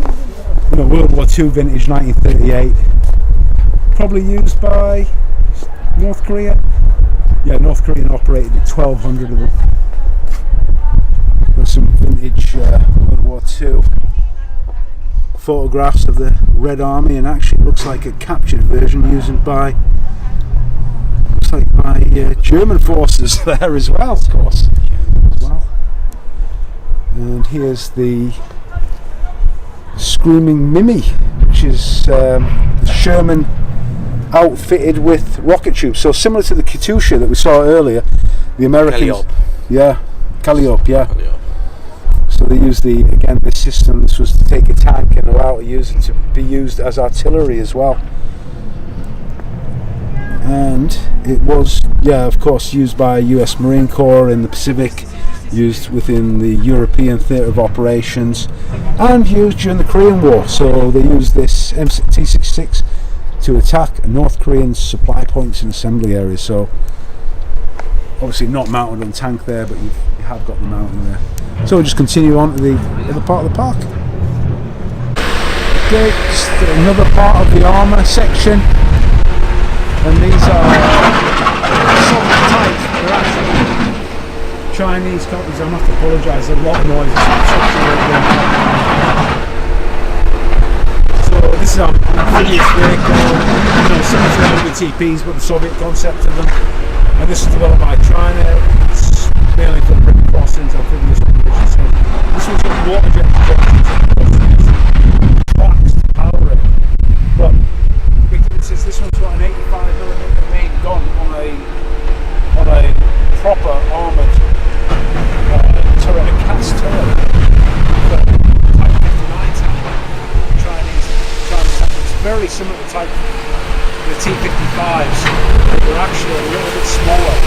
You know, World War II vintage, 1938. Probably used by North Korea. Yeah, North Korean operated 1,200 of them. There's some vintage World War II photographs of the Red Army, and actually looks like a captured version used by German forces there as well, of course. And here's the Screaming Mimi, which is Sherman outfitted with rocket tubes. So similar to the Katusha that we saw earlier, the Americans. Calliope, yeah. So they used this system. This was to take a tank and allow it to be used as artillery as well. And it was, of course, used by US Marine Corps in the Pacific, used within the European theatre of operations, and used during the Korean War. So they used this T-66 to attack North Korean supply points and assembly areas. So obviously not mounted on tank there, but you have got the mounting there. So we'll just continue on to the other part of the park. Okay, just another part of the armour section, and these are Soviet types. They're actually Chinese copies. I have to apologise, there's a lot of noise. So this is our amphibious vehicle, similar to the WTPs, but the Soviet concept of them. And this is developed by China. It's mainly for river crossings, amphibious operations. So this was a water jet tracks to power it. But because this one's got an 85mm main gun on a proper armoured turret, a cast turret. But Type 59 tank, Chinese tank, it's very similar to Type the T-55s. They're actually a little bit smaller.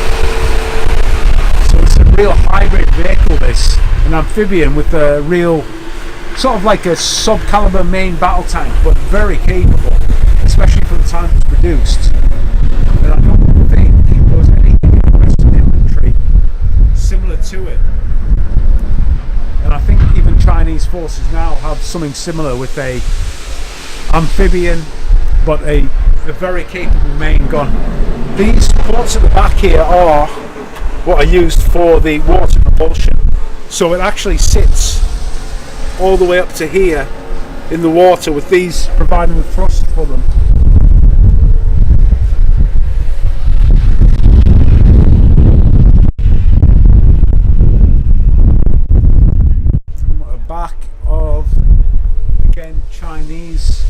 So it's a real hybrid vehicle, this. An amphibian with a real, sort of like a sub-caliber main battle tank, but very capable, especially for the time it was produced. And I don't think there was anything in Western infantry similar to it. And I think even Chinese forces now have something similar with a amphibian, but a very capable main gun. These ports at the back here are what are used for the water propulsion. So it actually sits all the way up to here in the water, with these providing the thrust for them. The back of, again, Chinese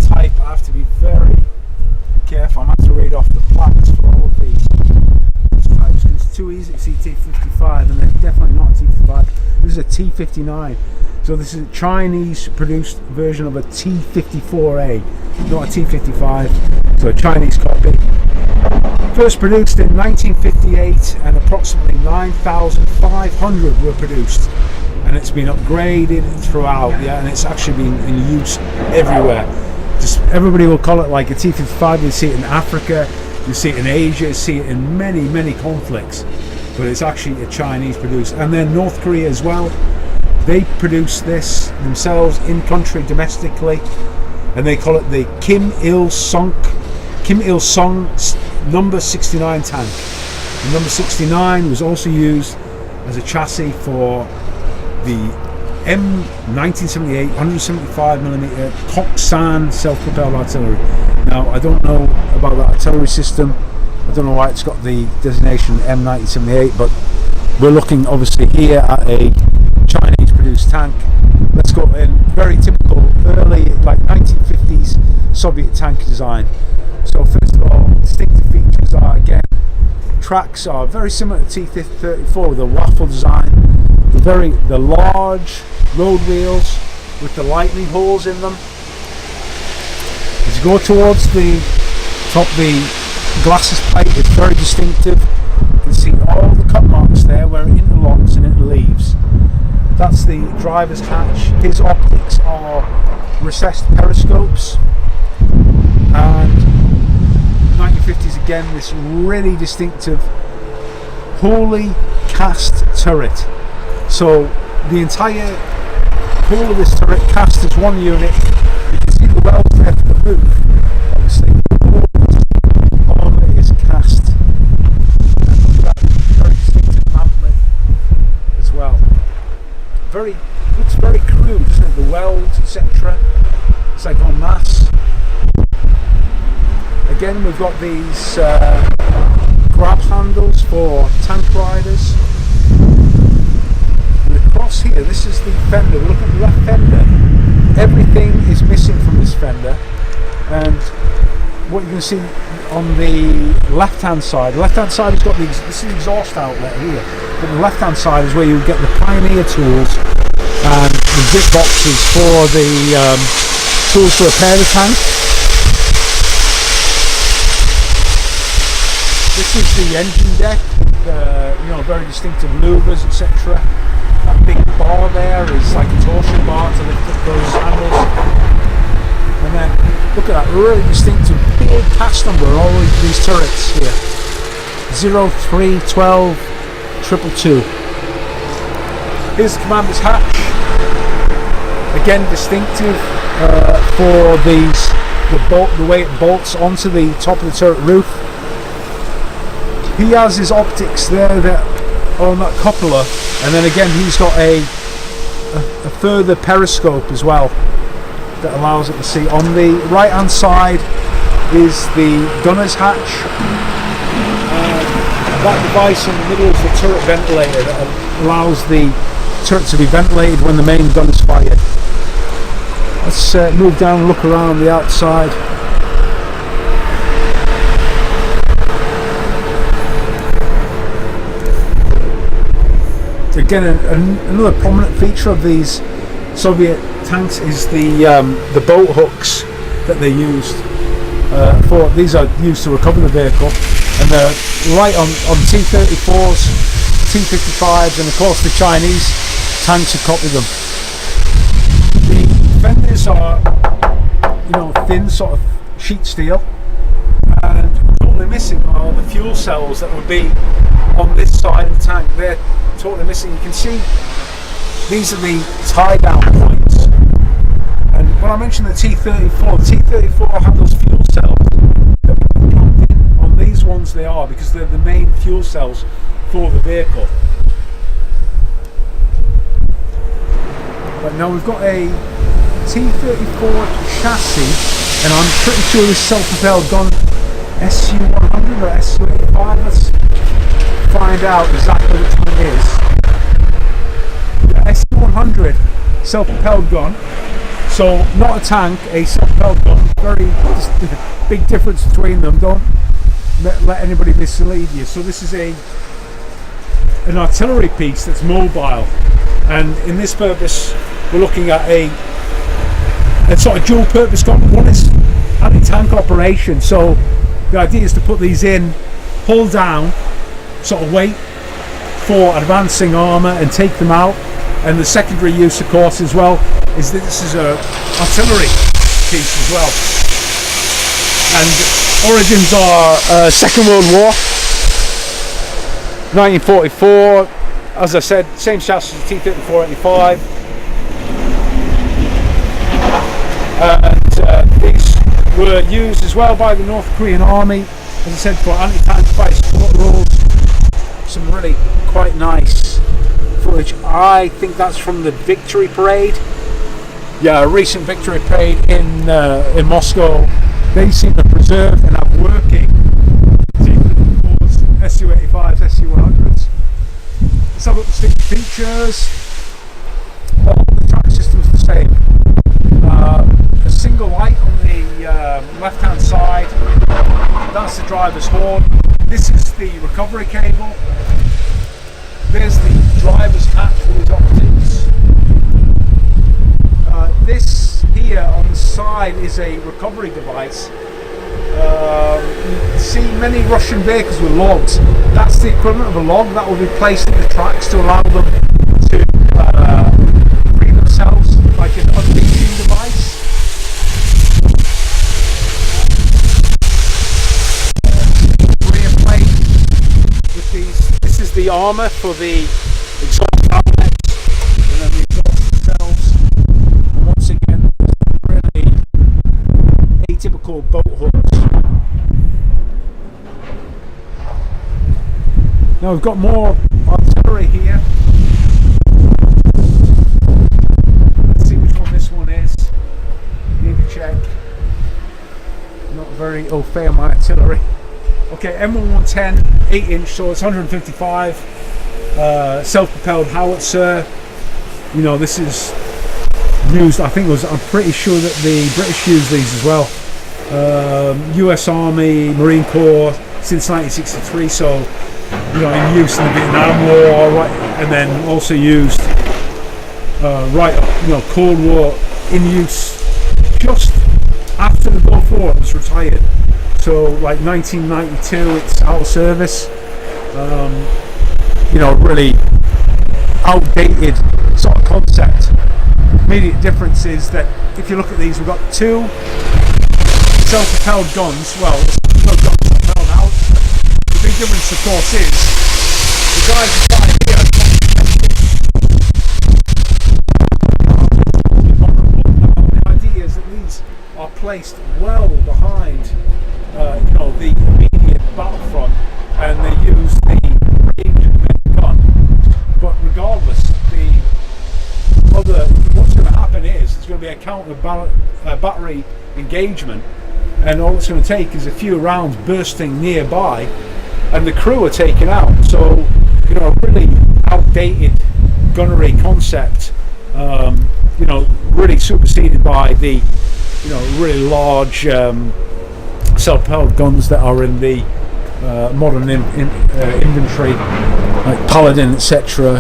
type. I have to be very careful. I'm going to have to read off the plaques for all of these types, because it's too easy to see T-55, and they're definitely not a T-55. This is a T-59. So this is a Chinese produced version of a T-54A, not a T-55. So a Chinese copy. first produced in 1958, and approximately 9,500 were produced, and it's been upgraded throughout, and it's actually been in use everywhere. Just everybody will call it like a T-55. You see it in Africa, you see it in Asia, you see it in many conflicts, but it's actually a Chinese produced. And then North Korea as well, they produce this themselves in country domestically, and they call it the Kim Il-sung number 69 tank. The number 69 was also used as a chassis for the M1978 175mm Koksan self-propelled artillery. Now, I don't know about that artillery system. I don't know why it's got the designation M1978, but we're looking obviously here at a Chinese produced tank. Let's go in very typical early, like 1950s Soviet tank design. So first of all, distinctive features are, again, tracks are very similar to T-34 with a waffle design. The large road wheels with the lightning holes in them. As you go towards the top, the glasses plate is very distinctive. You can see all the cut marks there where it interlocks and interleaves. That's the driver's hatch. His optics are recessed periscopes, and 1950s again, this really distinctive wholly cast turret. So the entire whole of this turret cast as one unit. You can see the welds there for the roof. Obviously, all of it is cast. And look at that very distinctive mantling as well. Looks very crude, doesn't it? The welds, etc. It's like en masse. Again, we've got these grab handles for tank riders. And across here, this is the fender. Look at the left fender. Everything is missing from this fender. And what you can see on the left-hand side has got this is the exhaust outlet here. But the left-hand side is where you get the Pioneer tools and the zip boxes for the tools to repair the tank. This is the engine deck, very distinctive louvers, etc. That big bar there is like a torsion bar to lift up those handles. And then look at that really distinctive big cast number on all these turrets here. 03, 12, 222. Here's the commander's hatch. Again, distinctive for the way it bolts onto the top of the turret roof. He has his optics there on that cupola, and then again he's got a further periscope as well that allows it to see. On the right hand side is the gunner's hatch. That device in the middle is the turret ventilator that allows the turret to be ventilated when the main gun is fired. Let's move down and look around the outside. Again, another prominent feature of these Soviet tanks is the boat hooks that they used for. These are used to recover the vehicle, and they're right on T-34s, T-55s, and of course the Chinese tanks have copied them. The fenders are, thin sort of sheet steel, and totally missing are the fuel cells that would be on this side of the tank. They're totally missing. You can see these are the tie down points, and when I mentioned the T-34 have those fuel cells that were plugged in. On these ones they are, because they're the main fuel cells for the vehicle. But now we've got a T-34 chassis, and I'm pretty sure this self-propelled gun SU-100 or SU-85. Let's find out exactly which one it is. The SU-100 self-propelled gun. So not a tank, a self-propelled gun. Very big difference between them. Don't let anybody mislead you. So this is an artillery piece that's mobile, and in this purpose we're looking at a sort of dual purpose gun. One is anti-tank operation, so the idea is to put these in pull down, sort of wait for advancing armour and take them out. And the secondary use, of course, as well, is that this is a artillery piece as well. And origins are Second World War, 1944. As I said, same chassis as T-34-85. And these were used as well by the North Korean Army, as I said, for anti-tank fire support roles. Some really quite nice footage. I think that's from the Victory Parade. Yeah, a recent Victory Parade in Moscow. They seem to preserve and have working Su-85s, Su-100s. Let's have a look at the stick features. All the track system's the same. A single light on the left hand side. That's the driver's horn. This is the recovery cable. There's the driver's hatch for his optics. This here on the side is a recovery device. You see many Russian vehicles with logs. That's the equivalent of a log that will be placed in the tracks to allow them to free themselves, like an unleashing device. Rear plate with these. This is the armour for the exhaust outlets, and then the exhaust themselves. And once again, really atypical boat hooks. Now we've got more artillery here. Let's see which one this one is. Need to check. Not very au fait on my artillery. Okay, M1110, 8-inch, so it's 155. Self-propelled howitzer. You know, this is used, I think it was, I'm pretty sure that the British used these as well. US Army, Marine Corps since 1963, so you know, in use in the Vietnam War, right, and then also used right up, you know, Cold War, in use just after the Gulf War. It was retired, so like 1992 it's out of service. You know, really outdated sort of concept. Immediate difference is that if you look at these, we've got two self-propelled guns. Well, self-propelled guns propelled out. The big difference, of course, is the guys inside here. The idea is that these are placed well behind, you know, the immediate battlefront, and they use the range main gun. But regardless, what's going to happen is there's going to be a counter battery engagement, and all it's going to take is a few rounds bursting nearby, and the crew are taken out. So, you know, really outdated gunnery concept. You know, really superseded by the, you know, really large self-propelled guns that are in the modern inventory, like Paladin, etc.,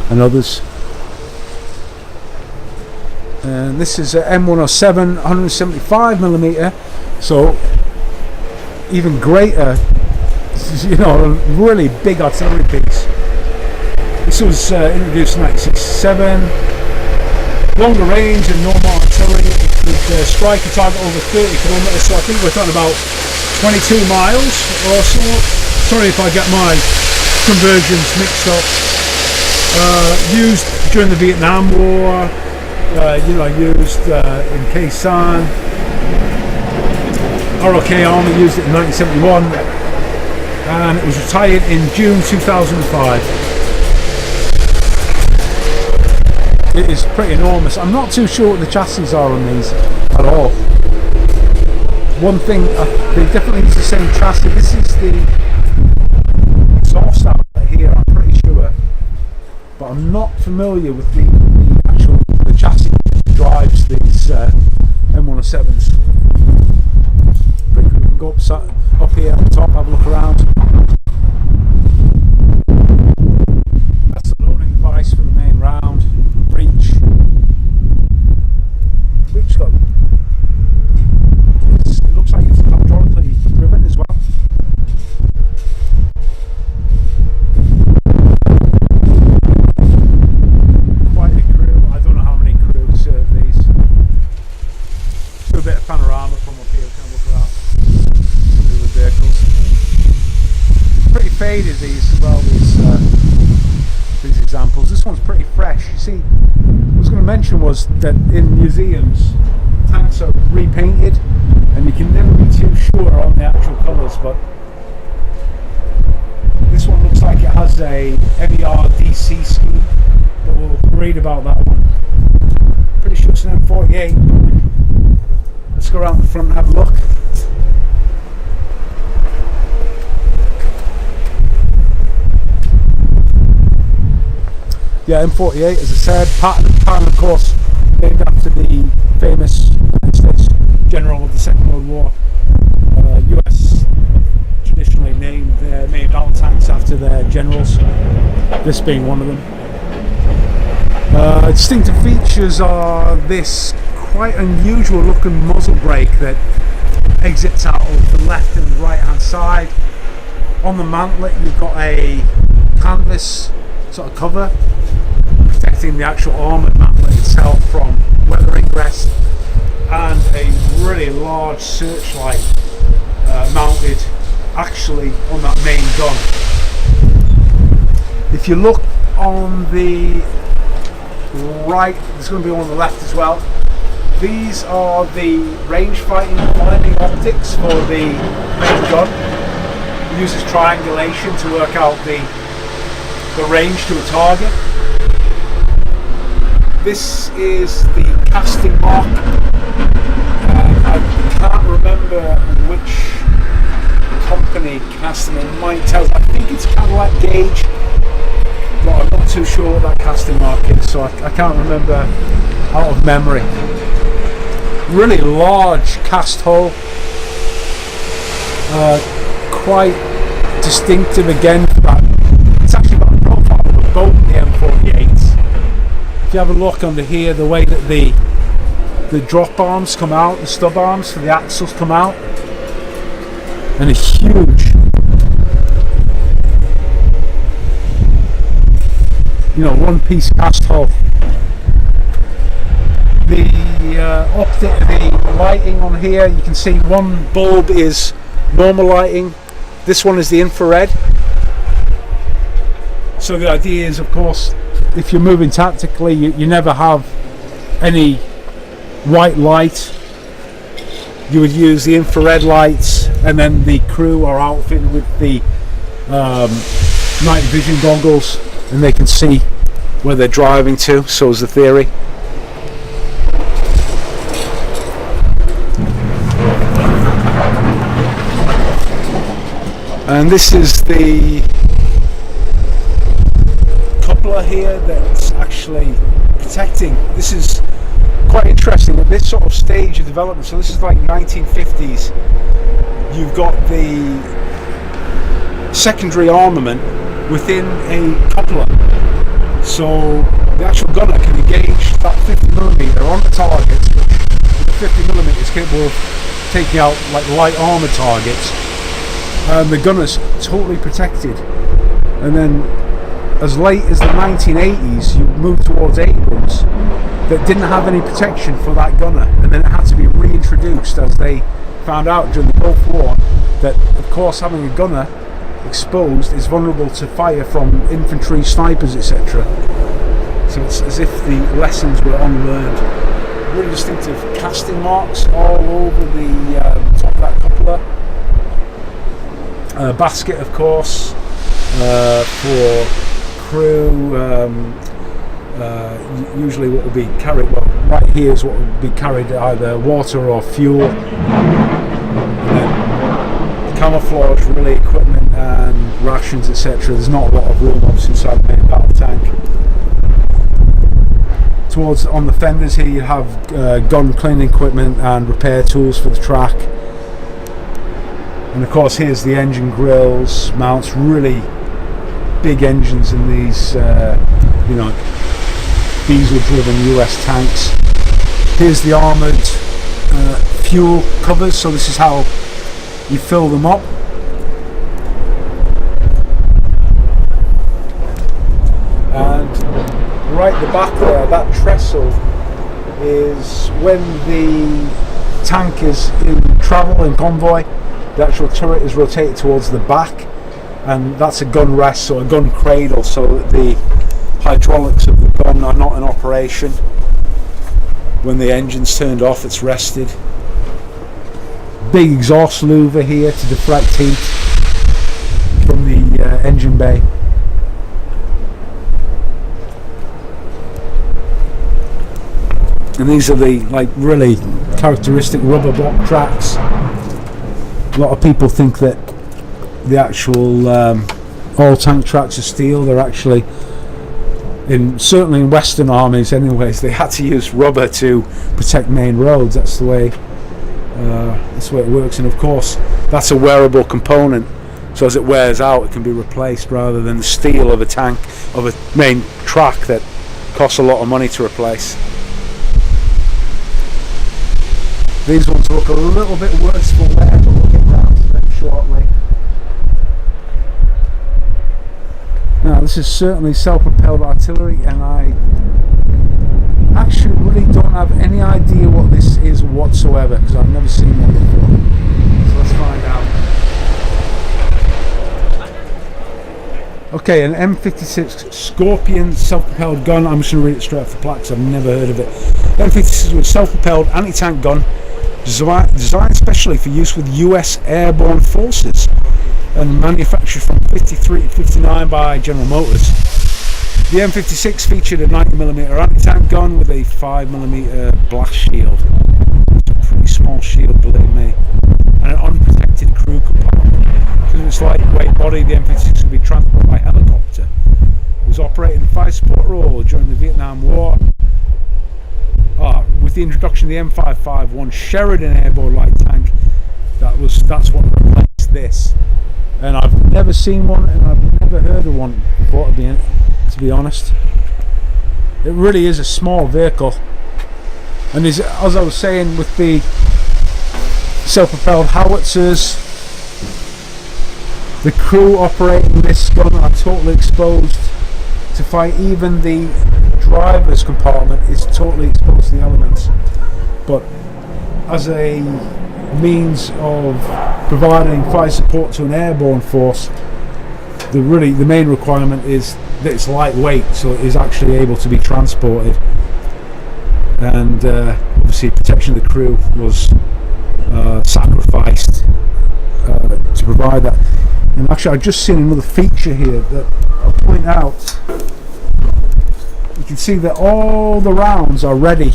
and others. And this is a M107, 175mm, so even greater, you know, a really big artillery piece. This was introduced in 1967. Longer range and normal artillery. It could strike a target over 30 kilometers, so I think we're talking about 22 miles or so. Sorry if I get my conversions mixed up. Used during the Vietnam War, you know, used in Khe Sanh. ROK Army used it in 1971, and it was retired in June 2005. It is pretty enormous. I'm not too sure what the chassis are on these at all. One thing, they definitely use the same chassis. This is the exhaust outlet here, I'm pretty sure, but I'm not familiar with the actual chassis that drives these M107s. Pretty good. We can go up here on top, have a look around. That's the loading device for the main round. Breech got, it looks like it's hydraulically driven as well. faded, these examples. This one's pretty fresh. You see, what I was going to mention was that in museums, tanks are repainted, and you can never be too sure on the actual colours, but this one looks like it has a MERDC scheme, but we'll read about that one. Pretty sure it's an M48. Let's go around the front and have a look. Yeah, M48, as I said, pattern of course, named after the famous United States general of the Second World War. US traditionally named their main battle tanks after their generals, this being one of them. Distinctive features are this quite unusual looking muzzle brake that exits out of the left and right hand side. On the mantlet you've got a canvas sort of cover protecting the actual armoured mantlet itself from weather ingress, and a really large searchlight mounted actually on that main gun. If you look on the right, there's going to be one on the left as well. These are the range fighting blending optics for the main gun. It uses triangulation to work out the range to a target. This is the casting mark. I can't remember which company casting it might tell. I think it's Cadillac Gauge, but I'm not too sure what that casting mark is, so I can't remember out of memory. Really large cast hull, quite distinctive again for that. It's actually got a profile of a boat in the M48s. If you have a look under here, the way that the drop arms come out, the stub arms for the axles come out, and a huge, one-piece cast hull. The lighting on here, you can see one bulb is normal lighting, this one is the infrared. So the idea is, of course, if you're moving tactically, you never have any white light. You would use the infrared lights, and then the crew are outfitted with the night vision goggles, and they can see where they're driving to. So is the theory. And this is the coupler here that's actually protecting. This is quite interesting at this sort of stage of development. So this is like 1950s. You've got the secondary armament within a coupler. So the actual gunner can engage that 50mm on the targets, which 50mm is capable of taking out like light armor targets. And the gunner's totally protected. And then as late as the 1980s, you moved towards Abrams that didn't have any protection for that gunner, and then it had to be reintroduced as they found out during the Gulf War that, of course, having a gunner exposed is vulnerable to fire from infantry, snipers, etc. So it's as if the lessons were unlearned. Really distinctive casting marks all over the top of that coupler. Basket, of course, for crew. Usually what will be carried, well, right here is what will be carried, either water or fuel. And then camouflage, really, equipment and rations, etc. There's not a lot of room obviously inside the main battle tank. Towards on the fenders here you have gun cleaning equipment and repair tools for the track. And of course here's the engine grills, mounts, really big engines in these diesel driven US tanks. Here's the armoured fuel covers, so this is how you fill them up. And right at the back there, that trestle is when the tank is in travel, in convoy, the actual turret is rotated towards the back, and that's a gun rest or a gun cradle, so that the hydraulics of the gun are not in operation. When the engine's turned off, it's rested. Big exhaust louver here to deflect heat from the engine bay. And these are the really characteristic rubber block tracks. A lot of people think that the actual oil tank tracks are steel. They're actually, certainly in Western armies anyways, they had to use rubber to protect main roads. That's the way it works. And of course that's a wearable component, so as it wears out it can be replaced, rather than the steel of a tank, of a main track that costs a lot of money to replace. These ones look a little bit worse for wear, but we'll get down to them shortly. Now this is certainly self-propelled artillery, and I actually really don't have any idea what this is whatsoever, because I've never seen one before. So let's find out. Okay, an M56 Scorpion self-propelled gun. I'm just going to read it straight off the plaque because I've never heard of it. The M56 was a self-propelled anti-tank gun designed specially for use with US airborne forces and manufactured from 53 to 59 by General Motors. The M56 featured a 90mm anti-tank gun with a 5mm blast shield. It's a pretty small shield, believe me, and an unprotected crew compartment. Because of its lightweight body, the M56 could be transported by helicopter. It was operated in fire support role during the Vietnam War. With the introduction of the M551 Sheridan airborne light tank, that's what replaced this. And I've never seen one, and I've never heard of one before, to be honest. It really is a small vehicle, and as I was saying, with the self-propelled howitzers, the crew operating this gun are totally exposed to fight. Even the driver's compartment is totally exposed to the elements. But as a means of providing fire support to an airborne force, the main requirement is that it's lightweight, so it is actually able to be transported. And obviously protection of the crew was sacrificed to provide that. And actually I've just seen another feature here that I'll point out. You can see that all the rounds are ready.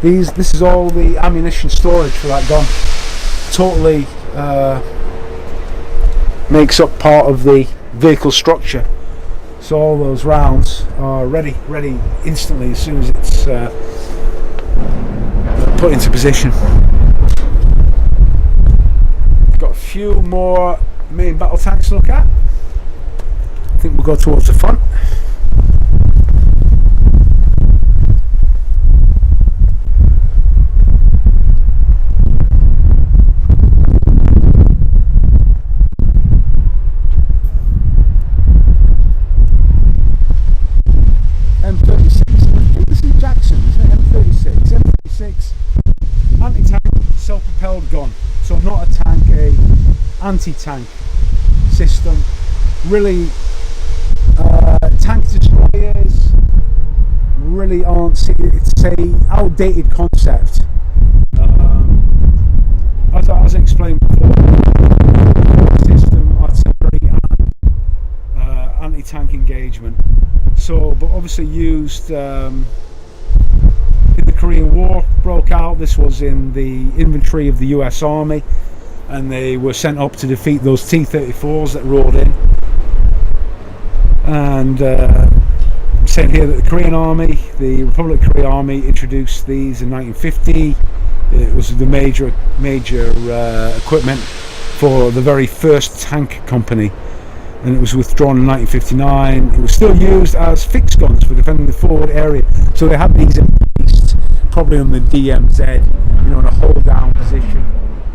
This is all the ammunition storage for that gun. Totally makes up part of the vehicle structure. So all those rounds are ready instantly as soon as it's put into position. Got a few more main battle tanks to look at. I think we'll go towards the front. Self-propelled gun, so not a tank, a anti-tank system. Really, tank destroyers really aren't. It's a outdated concept. As I explained before, system, artillery, and anti-tank engagement. So, but obviously used. The Korean War broke out. This was in the inventory of the US Army, and they were sent up to defeat those T-34s that rolled in. And I'm saying here that the Korean Army, the Republic of Korea Army, introduced these in 1950. It was the major equipment for the very first tank company, and it was withdrawn in 1959. It was still used as fixed guns for defending the forward area. So they had these emplaced probably on the DMZ, in a hold down position.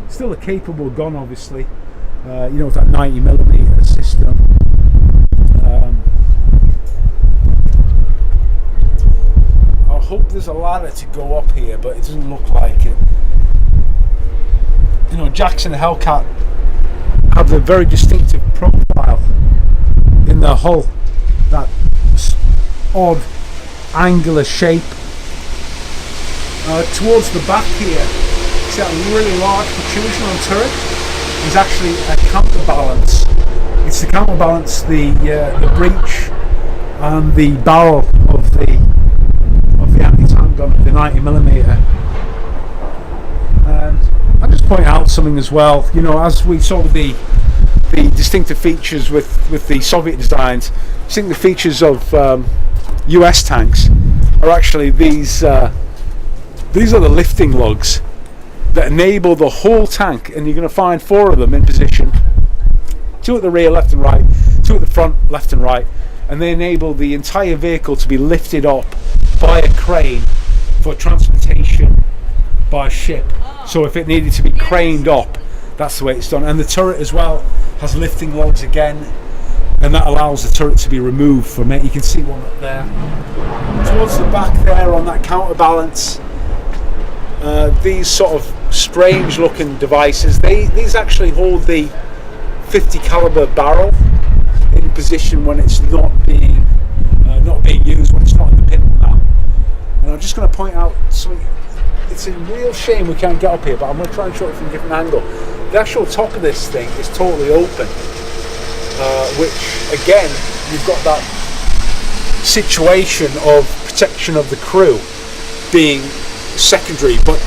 Still a capable gun, obviously, with that 90mm system. I hope there's a ladder to go up here, but it doesn't look like it. Jackson Hellcat have a very distinctive profile. in the hull, that odd angular shape. Towards the back here, see that really large protrusion on turret is actually a counterbalance. It's to counterbalance the breech and the barrel of the anti-tank gun, the 90mm. And I'll just point out something as well. You know, as we saw with the distinctive features with the Soviet designs, distinctive features of US tanks are actually these are the lifting lugs that enable the whole tank, and you're going to find 4 of them in position, 2 at the rear left and right, 2 at the front left and right, and they enable the entire vehicle to be lifted up by a crane for transportation by ship. So if it needed to be craned up, that's the way it's done. And the turret as well has lifting lugs again, and that allows the turret to be removed from it. You can see one up there. Towards the back there on that counterbalance, these sort of strange looking devices, these actually hold the 50 caliber barrel in position when it's not being used, when it's not in the pintle now. And I'm just going to point out something. It's a real shame we can't get up here, but I'm going to try and show it from a different angle. The actual top of this thing is totally open, which again, you've got that situation of protection of the crew being secondary. But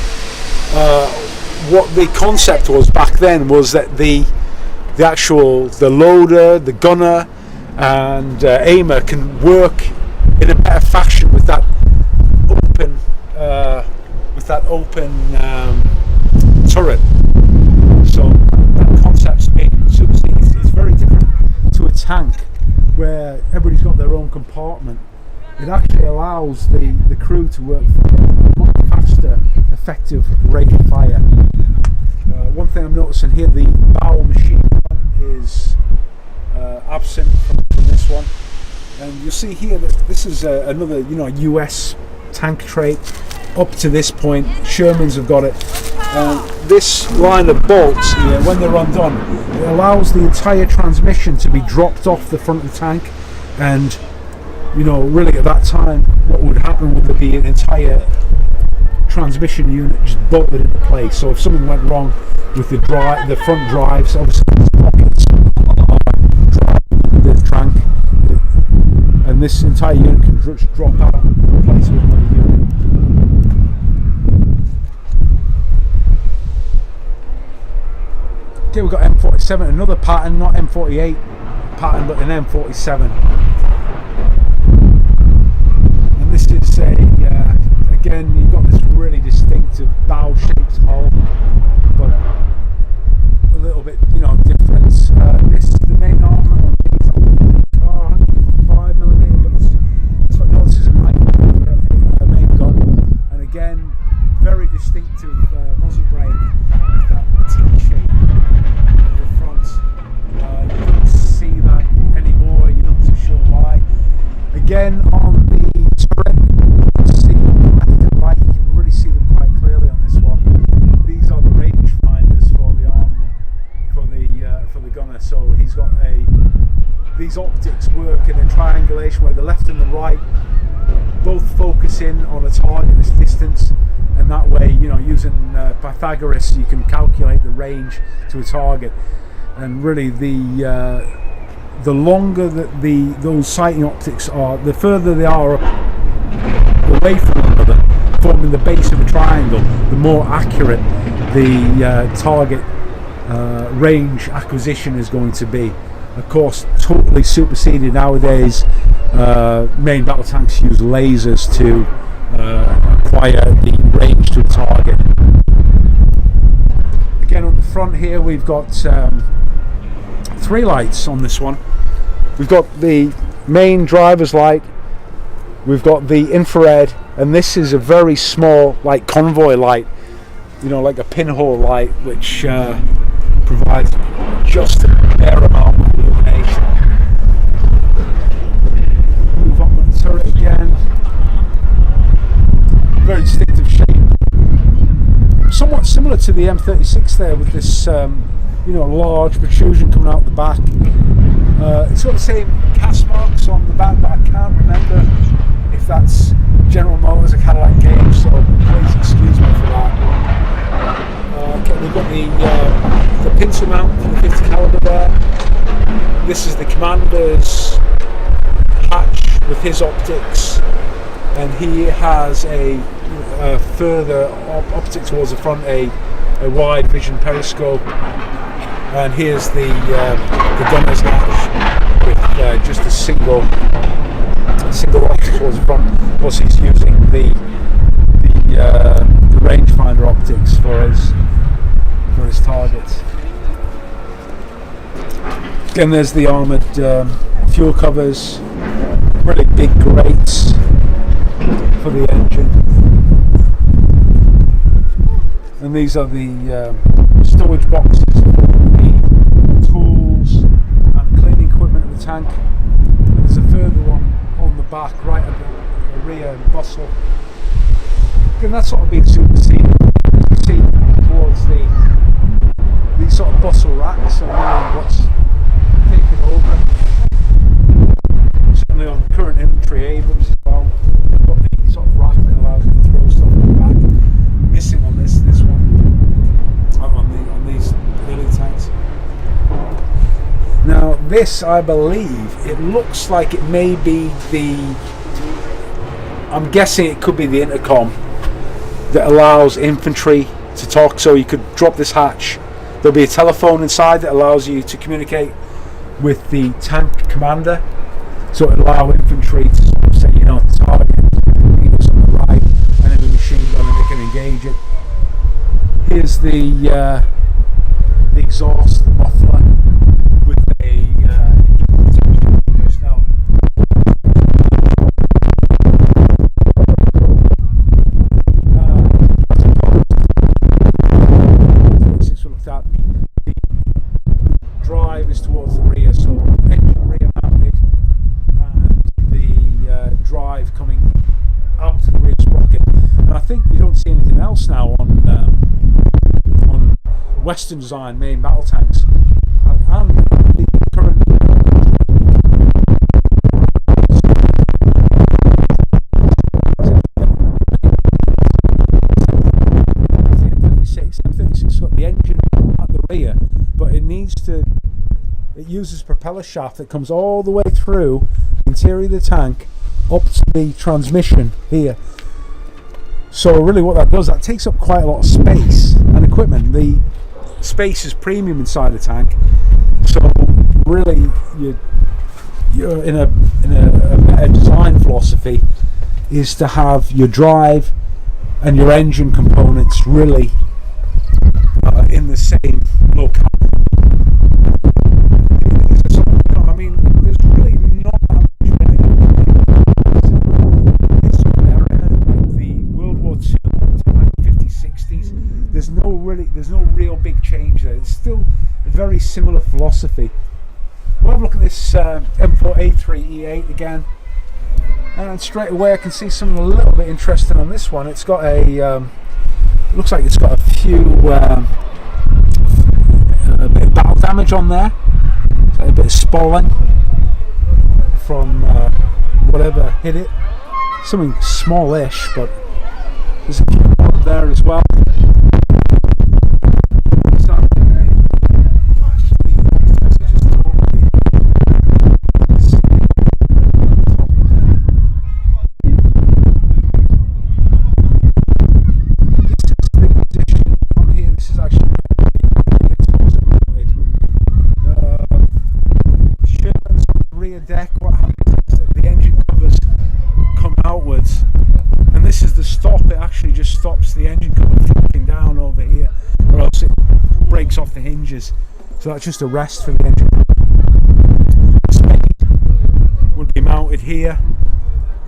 what the concept was back then was that the loader, the gunner, and aimer can work in a better fashion with that open turret. So that concept's been superseded. It's very different to a tank where everybody's got their own compartment. It actually allows the crew to work for a much faster, effective rate of fire. One thing I'm noticing here, the barrel machine gun is absent from this one, and you'll see here that this is another US tank trait. Up to this point, Shermans have got it. This line of bolts here, when they're undone, it allows the entire transmission to be dropped off the front of the tank. And really at that time, what would happen would be an entire transmission unit just bolted into place. So if something went wrong with the front drives, obviously there's pockets the tank, and this entire unit can just drop out and replace it with another unit. Okay, we've got M47, another pattern, not M48 pattern, but an M47. And this is again, you've got this really distinctive bow-shaped hull, but a little bit, different. The main armour on these are 5mm, but this is a main gun, and again, very distinctive muzzle brake with that T-shape. You don't see that anymore, you're not too sure why. Again, on the turret, you see on the left and right, you can really see them quite clearly on this one. These are the range finders for the armament, for the gunner. So he's got these optics work in a triangulation where the left and the right both focus in on a target this distance, and that way, using Pythagoras, you can calculate the range to a target. And really, the longer that those sighting optics are, the further they are away from one another, forming the base of a triangle, the more accurate the target range acquisition is going to be. Of course, totally superseded nowadays. Main battle tanks use lasers to acquire the range to a target. Again, on the front here, we've got 3 lights on this one. We've got the main driver's light, we've got the infrared, and this is a very small, like convoy light, like a pinhole light, which provides just a bare amount of illumination. Move up on the turret again. Very distinctive shape. Somewhat similar to the M36 there, with this large protrusion coming out the back. It's got the same cast marks on the back, but I can't remember if that's General Motors or Cadillac Gauge, so please excuse me for that. Okay, we've got the pincer mount for the 50 caliber there. This is the commander's hatch with his optics, and he has a further optic towards the front, a wide vision periscope, and here's the gunner's hatch with just a single optic towards the front. Plus he's using the rangefinder optics for his targets. Again, there's the armoured fuel covers, really big grates for the engine, and these are the storage boxes for the tools and cleaning equipment of the tank. And there's a further one on the back, right at the rear bustle. And that's sort of been superseded. You can see towards these sort of bustle racks are really what's taken over. Certainly on current infantry Abrams as well. They've got the sort of rack that allows you to throw stuff on the back. Missing on this one. On these early tanks. Now this, I believe, it looks like it may be I'm guessing it could be the intercom that allows infantry to talk. So you could drop this hatch, there'll be a telephone inside that allows you to communicate with the tank commander, so it'll allow infantry to sort of say, target meters on the right, enemy machine gun, and they can engage it. Here's the exhaust, the muffler with a personnel. Since we looked at the drive is towards the rear, so engine rear mounted, and the drive coming out to the rear sprocket. And I think we don't see anything else now on Western design main battle tanks, and the current M36 has got the engine at the rear, but it uses a propeller shaft that comes all the way through the interior of the tank up to the transmission here. So really what that does, that takes up quite a lot of space and equipment. The space is premium inside the tank, so really you're in a design philosophy is to have your drive and your engine components really in the same locale. I mean, there's really not that much like the World War II to like the 50s, 60s. There's no real big change there. It's still a very similar philosophy. We'll have a look at this M4A3E8 again, and straight away I can see something a little bit interesting on this one. It's got a looks like it's got a few a bit of battle damage on there, so a bit of spalling from whatever hit it. Something smallish, but there's a few more up there as well. Deck, what happens is that the engine covers come outwards, and this is the stop. It actually just stops the engine cover flipping down over here, or else it breaks off the hinges. So that's just a rest for the engine. The spade would be mounted here.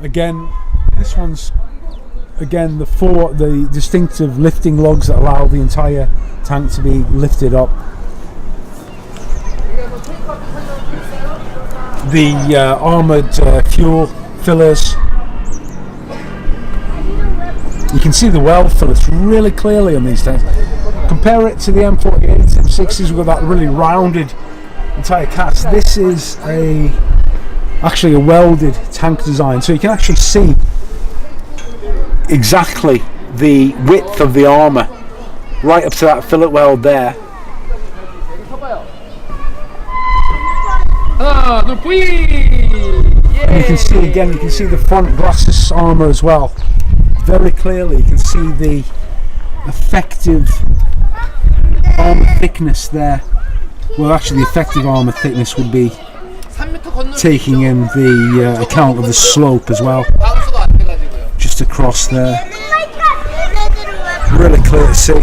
Again, this one's the distinctive lifting lugs that allow the entire tank to be lifted up. The armoured fuel fillers, you can see the weld fillers really clearly on these tanks. Compare it to the M48s, M60s, we've got that really rounded entire cast. This is actually a welded tank design, so you can actually see exactly the width of the armour right up to that fillet weld there. And you can see again, you can see the front glacis armour as well very clearly. You can see the effective armour thickness there. Well, actually the effective armour thickness would be taking in the account of the slope as well, just across there. Really clear to see.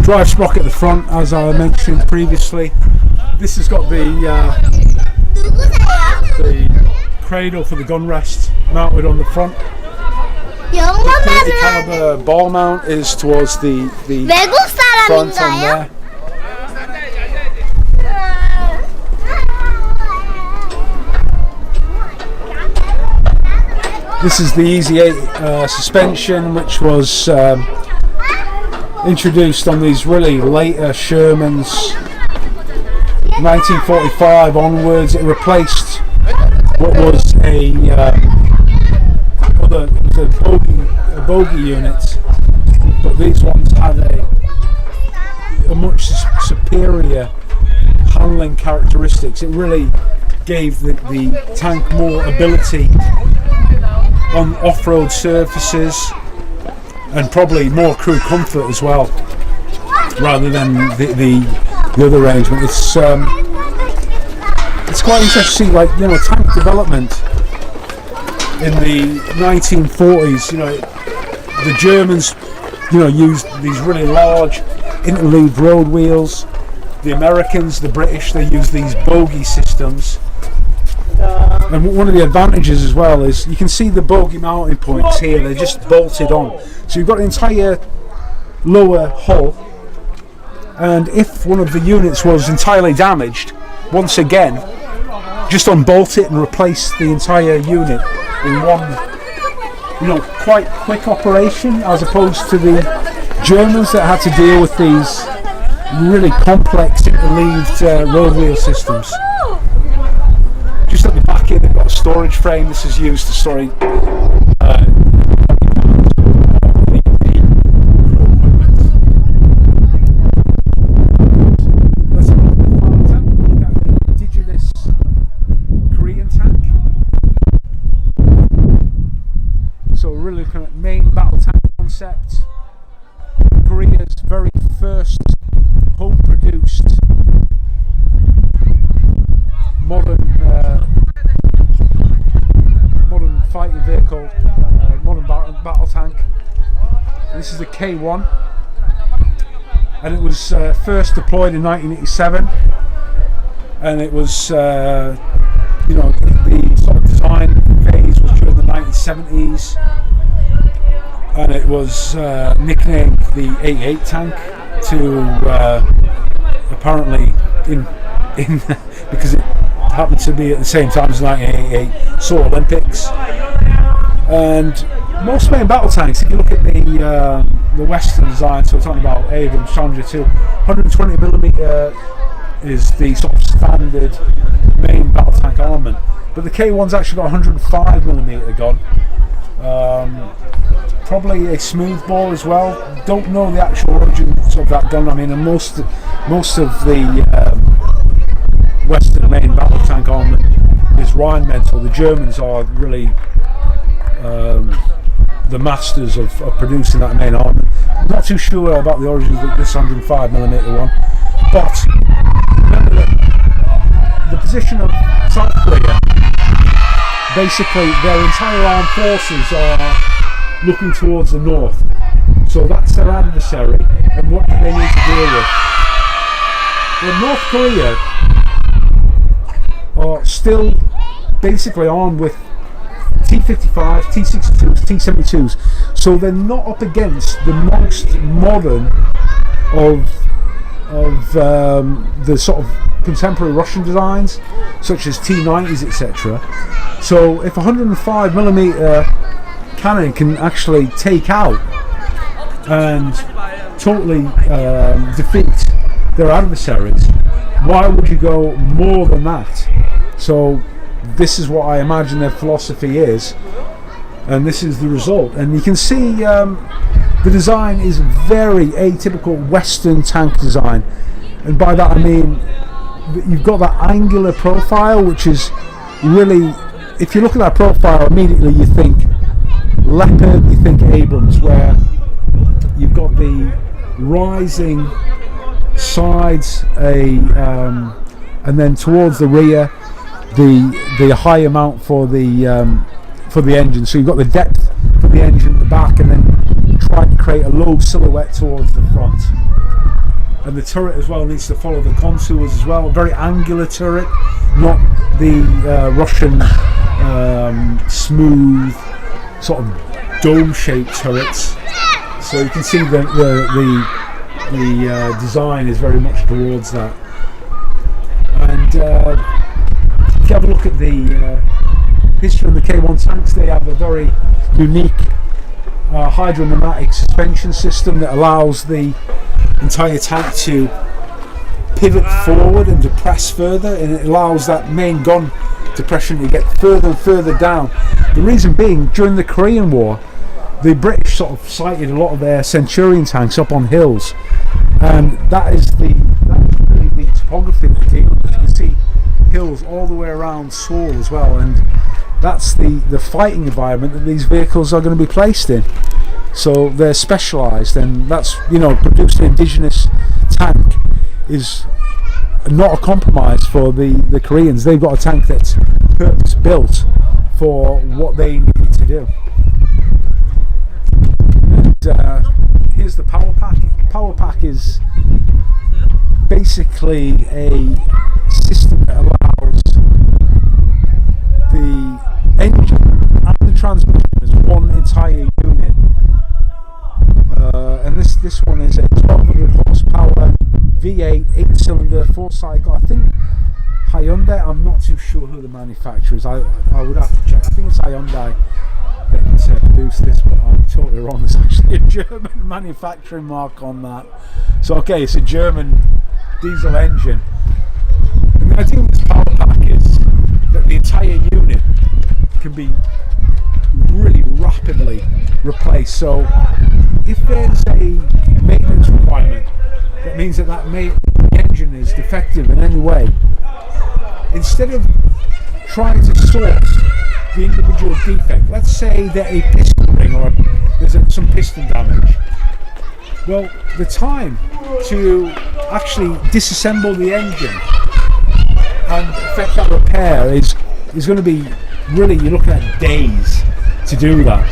Drive sprocket at the front, as I mentioned previously. This has got the cradle for the gun rest mounted on the front. The .30 caliber ball mount is towards the front on there. This is the Easy 8 suspension, which was introduced on these really later Shermans, 1945 onwards. It replaced what was a bogey unit, but these ones had a much superior handling characteristics. It really gave the tank more ability on off-road surfaces and probably more crew comfort as well, rather than the other arrangement. It's quite interesting to see, like, you know, tank development in the 1940s. You know, the Germans, you know, used these really large interleaved road wheels. The Americans, the British, they use these bogey systems. And one of the advantages as well is you can see the bogey mounting points here, they're just bolted on. So you've got an entire lower hull, and if one of the units was entirely damaged, once again, just unbolt it and replace the entire unit in one, you know, quite quick operation, as opposed to the Germans that had to deal with these really complex interleaved road wheel systems. Just at the back here, they've got a storage frame. This is used to store Let's have a look at the final tank. Look at the indigenous Korean tank. So we're really looking at main battle tank concept. Korea's very first home-produced modern fighting vehicle, modern battle tank. This is the K1, and it was first deployed in 1987, and it was, you know, the sort of design phase was during the 1970s, and it was nicknamed the 88 tank to apparently in because it happened to be at the same time as 1988 Seoul Olympics. And most main battle tanks, if you look at the Western design, so we're talking about Abrams, Challenger 2, 120mm is the sort of standard main battle tank armament, but the K1's actually got 105mm gun, probably a smoothbore as well. Don't know the actual origins of that gun. I mean, and most of the Western main battle tank armament is Rheinmetall. The Germans are really the masters of producing that main armament. I'm not too sure about the origins of this 105mm one, but remember that the position of South Korea, basically their entire armed forces are looking towards the north, so that's their adversary, and what do they need to deal with? Well, North Korea are still basically armed with T-55, T-62s, T-72s, so they're not up against the most modern of the sort of contemporary Russian designs, such as T-90s, etc. So if 105mm cannon can actually take out and totally defeat their adversaries, why would you go more than that? So this is what I imagine their philosophy is, and this is the result. And you can see the design is very atypical Western tank design, and by that I mean you've got that angular profile, which is really, if you look at that profile immediately you think Leopard, you think Abrams, where you've got the rising sides, and then towards the rear the high amount for the engine. So you've got the depth for the engine at the back, and then try to create a low silhouette towards the front. And the turret as well needs to follow the contours as well. Very angular turret, not the Russian smooth sort of dome-shaped turrets. So you can see the design is very much towards that. And if you have a look at the history of the K1 tanks, they have a very unique hydropneumatic suspension system that allows the entire tank to pivot forward and depress further, and it allows that main gun depression to get further and further down. The reason being, during the Korean War, the British sort of sighted a lot of their Centurion tanks up on hills, and that's really the topography that they deal with. You can see hills all the way around Seoul as well, and that's the fighting environment that these vehicles are going to be placed in. So they're specialised, and that's, producing an indigenous tank is not a compromise for the Koreans. They've got a tank that's purpose built for what they need to do. And here's the power pack. Power pack is basically a system that allows the engine and the transmission as one entire unit. And this one is a 1200 horsepower V8 8-cylinder 4-cycle. I think Hyundai. I'm not too sure who the manufacturer is. I would have to check. I think it's Hyundai that produced this, but I'm totally wrong. There's actually a German manufacturing mark on that. So okay, it's a German diesel engine. And the idea with this power pack is that the entire unit can be really rapidly replaced. So if there's a maintenance requirement that means that engine is defective in any way, instead of trying to source the individual defect, let's say that a piston ring or there's some piston damage, well, the time to actually disassemble the engine and effect that repair is going to be, really, you're looking at days to do that.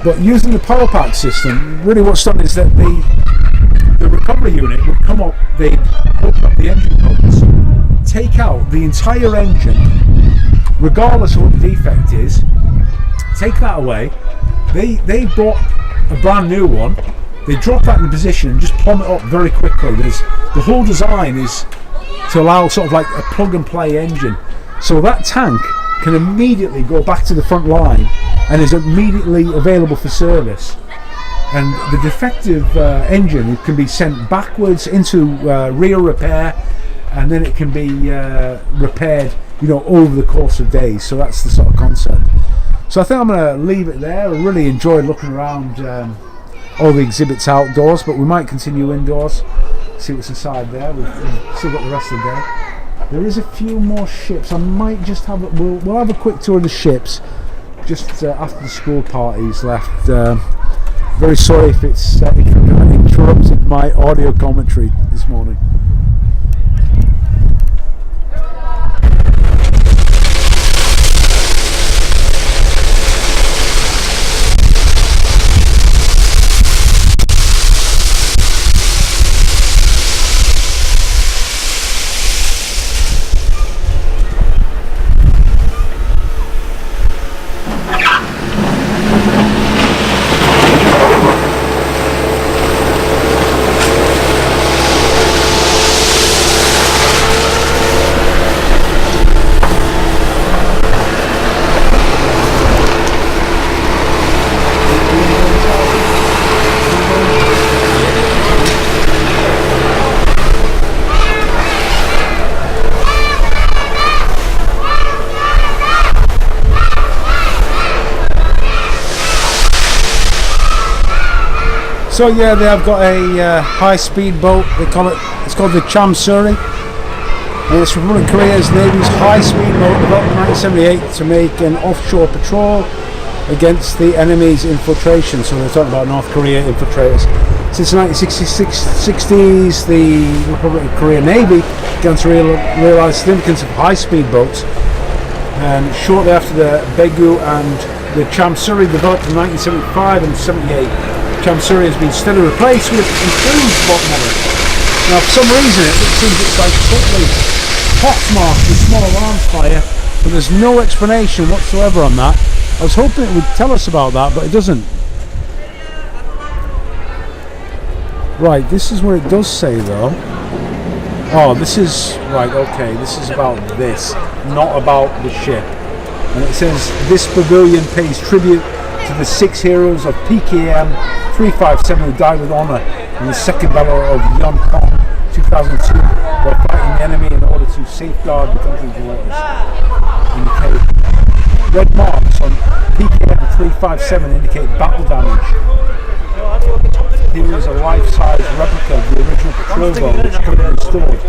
But using the power pack system, really what's done is that the recovery unit would come up, they'd open up the engine covers, take out the entire engine, regardless of what the defect is, take that away. They bought a brand new one, they drop that in position and just plumb it up very quickly. The whole design is to allow sort of like a plug and play engine. So that tank can immediately go back to the front line and is immediately available for service. And the defective engine can be sent backwards into rear repair, and then it can be repaired, over the course of days. So that's the sort of concept. So I think I'm going to leave it there. I really enjoyed looking around all the exhibits outdoors, but we might continue indoors, see what's inside there. We've still got the rest of the day. There is a few more ships. I might just have we'll have a quick tour of the ships just after the school party's left. Very sorry if it's interrupted my audio commentary this morning. So yeah, they have got a high-speed boat. They call it. It's called the Chamsuri. And it's Republic of Korea's Navy's high-speed boat developed in 1978 to make an offshore patrol against the enemy's infiltration. So they're talking about North Korea infiltrators. Since the 1960s, the Republic of Korea Navy began to realise the significance of high-speed boats. And shortly after the Daegu and the Chamsuri developed in 1975 and 78, Chamsuri has been steadily replaced with improved boat models. Now, for some reason, it seems it's like totally pockmarked with small arms fire, but there's no explanation whatsoever on that. I was hoping it would tell us about that, but it doesn't. Right, this is what it does say though. Oh, this is, right, okay, this is about this, not about the ship. And it says, this pavilion pays tribute to the 6 heroes of PKM 357 who died with honour in the Second Battle of Yeonpyeong 2002 while fighting the enemy in order to safeguard the country's waters. Red marks on PKM 357 indicate battle damage. Here is a life-size replica of the original patrol boat which could be restored.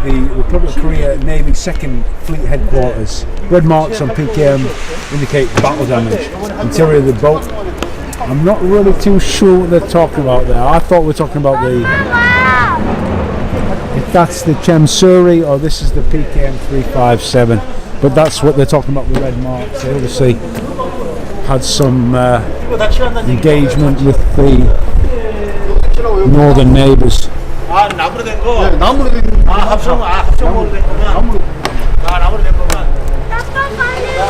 The Republic of Korea Navy 2nd Fleet Headquarters. Red marks on PKM indicate battle damage. Interior of the boat. I'm not really too sure what they're talking about there. I thought we were talking about the... if that's the Chamsuri or this is the PKM 357. But that's what they're talking about with red marks. They obviously had some engagement with the northern neighbours. 나무로 된 거. 네, 나무로 된 거. 합성으로 된 거만. 나무로 된 거만. 아빠 빨리 와.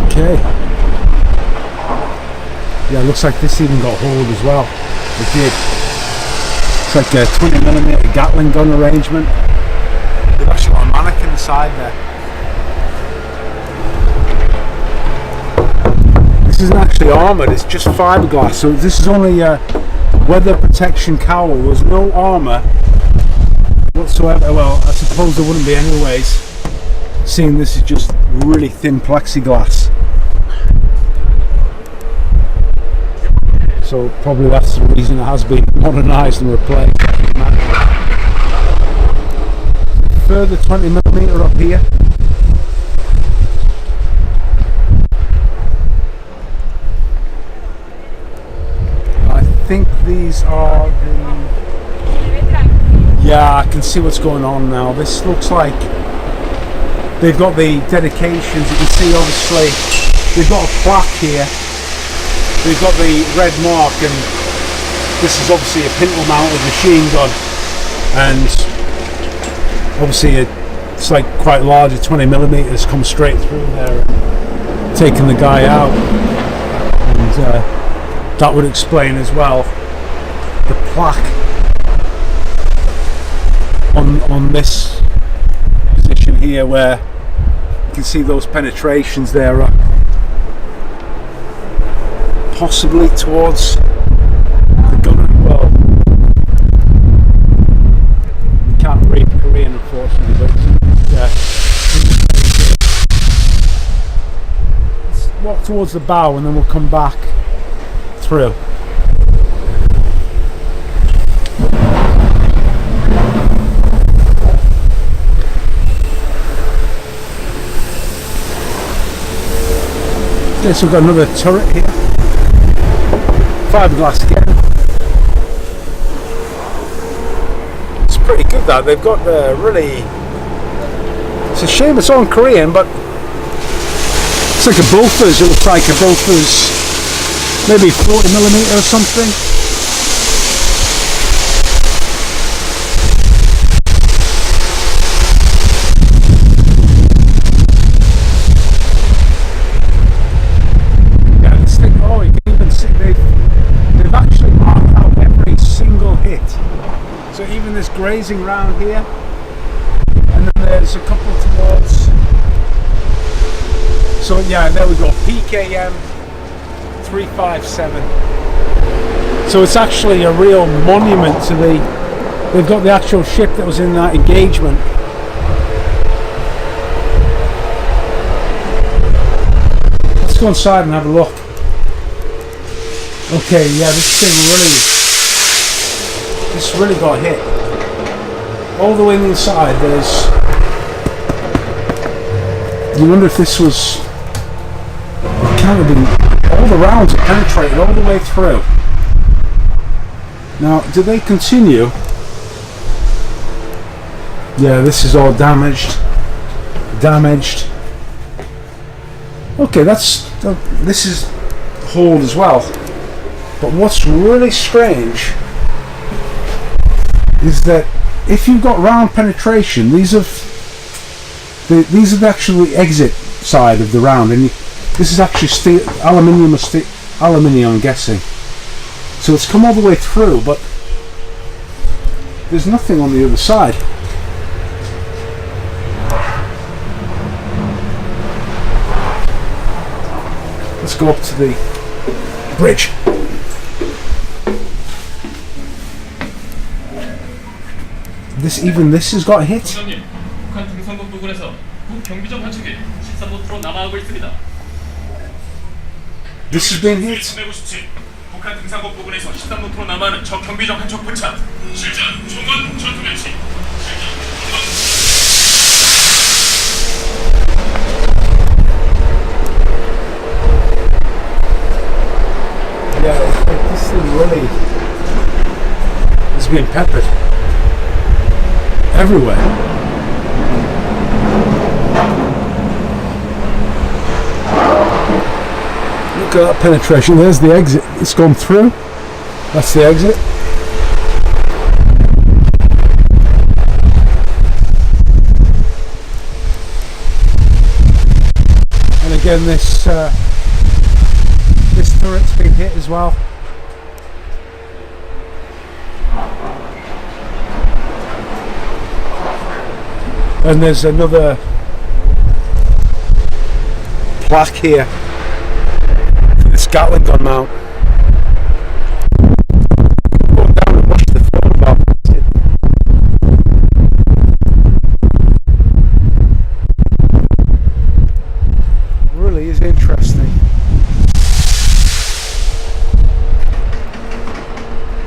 Okay. Yeah, looks like this even got hold as well. It did. It's like a 20mm Gatling gun arrangement. They've actually got a mannequin inside there. This isn't actually armoured, it's just fiberglass. So this is only a weather protection cowl. There's no armour whatsoever. Well, I suppose there wouldn't be anyways, seeing this is just really thin plexiglass. So probably that's the reason it has been modernised and replaced. Further 20mm up here. I think these are the... yeah, I can see what's going on now. This looks like they've got the dedications. You can see obviously they've got a plaque here. We've got the red mark, and this is obviously a pintle mounted machine gun, and obviously it's like quite large, 20mm, come straight through there and taking the guy out. And that would explain as well the plaque on this position here, where you can see those penetrations there are possibly towards the gunnery. Well, you can't read Korean unfortunately, but let's walk towards the bow and then we'll come back through. Okay, so we've got another turret here. Fiberglass again. It's pretty good that they've got really. It's a shame it's all in Korean, but it's like a Bofors. It looks like a Bofors, maybe 40mm or something. Yeah, this thing. Oh, you can even see they've actually marked out every single hit. So even this grazing round here, and then there's a couple towards. So yeah, there we go. PKM 357. So it's actually a real monument to the. They've got the actual ship that was in that engagement. Let's go inside and have a look. Okay, yeah, this really got hit. All the way inside, there's. You wonder if this was. It can't have been. All the rounds are penetrated all the way through. Now, do they continue? Yeah, this is all damaged. Damaged. Okay, this is hold as well. But what's really strange is that if you've got round penetration, these are the actual exit side of the round, and this is actually steel, aluminium, I'm guessing. So it's come all the way through, but there's nothing on the other side. Let's go up to the bridge. This has got hit. 북한 등산국 부근에서 북경비정 관측이 13노트로 남하하고 있습니다. This has been hit. 397. 북한 등산국 부근에서 13노트로 남하하는 적 경비정 한 척 포착. 실전 총원 전투 배치. Yeah, this thing really is being peppered everywhere. Look at that penetration. There's the exit. It's gone through. That's the exit. And again, this turret's been hit as well. And there's another plaque here for this Gatling gun mount. Go down and watch the film about it. Really is interesting.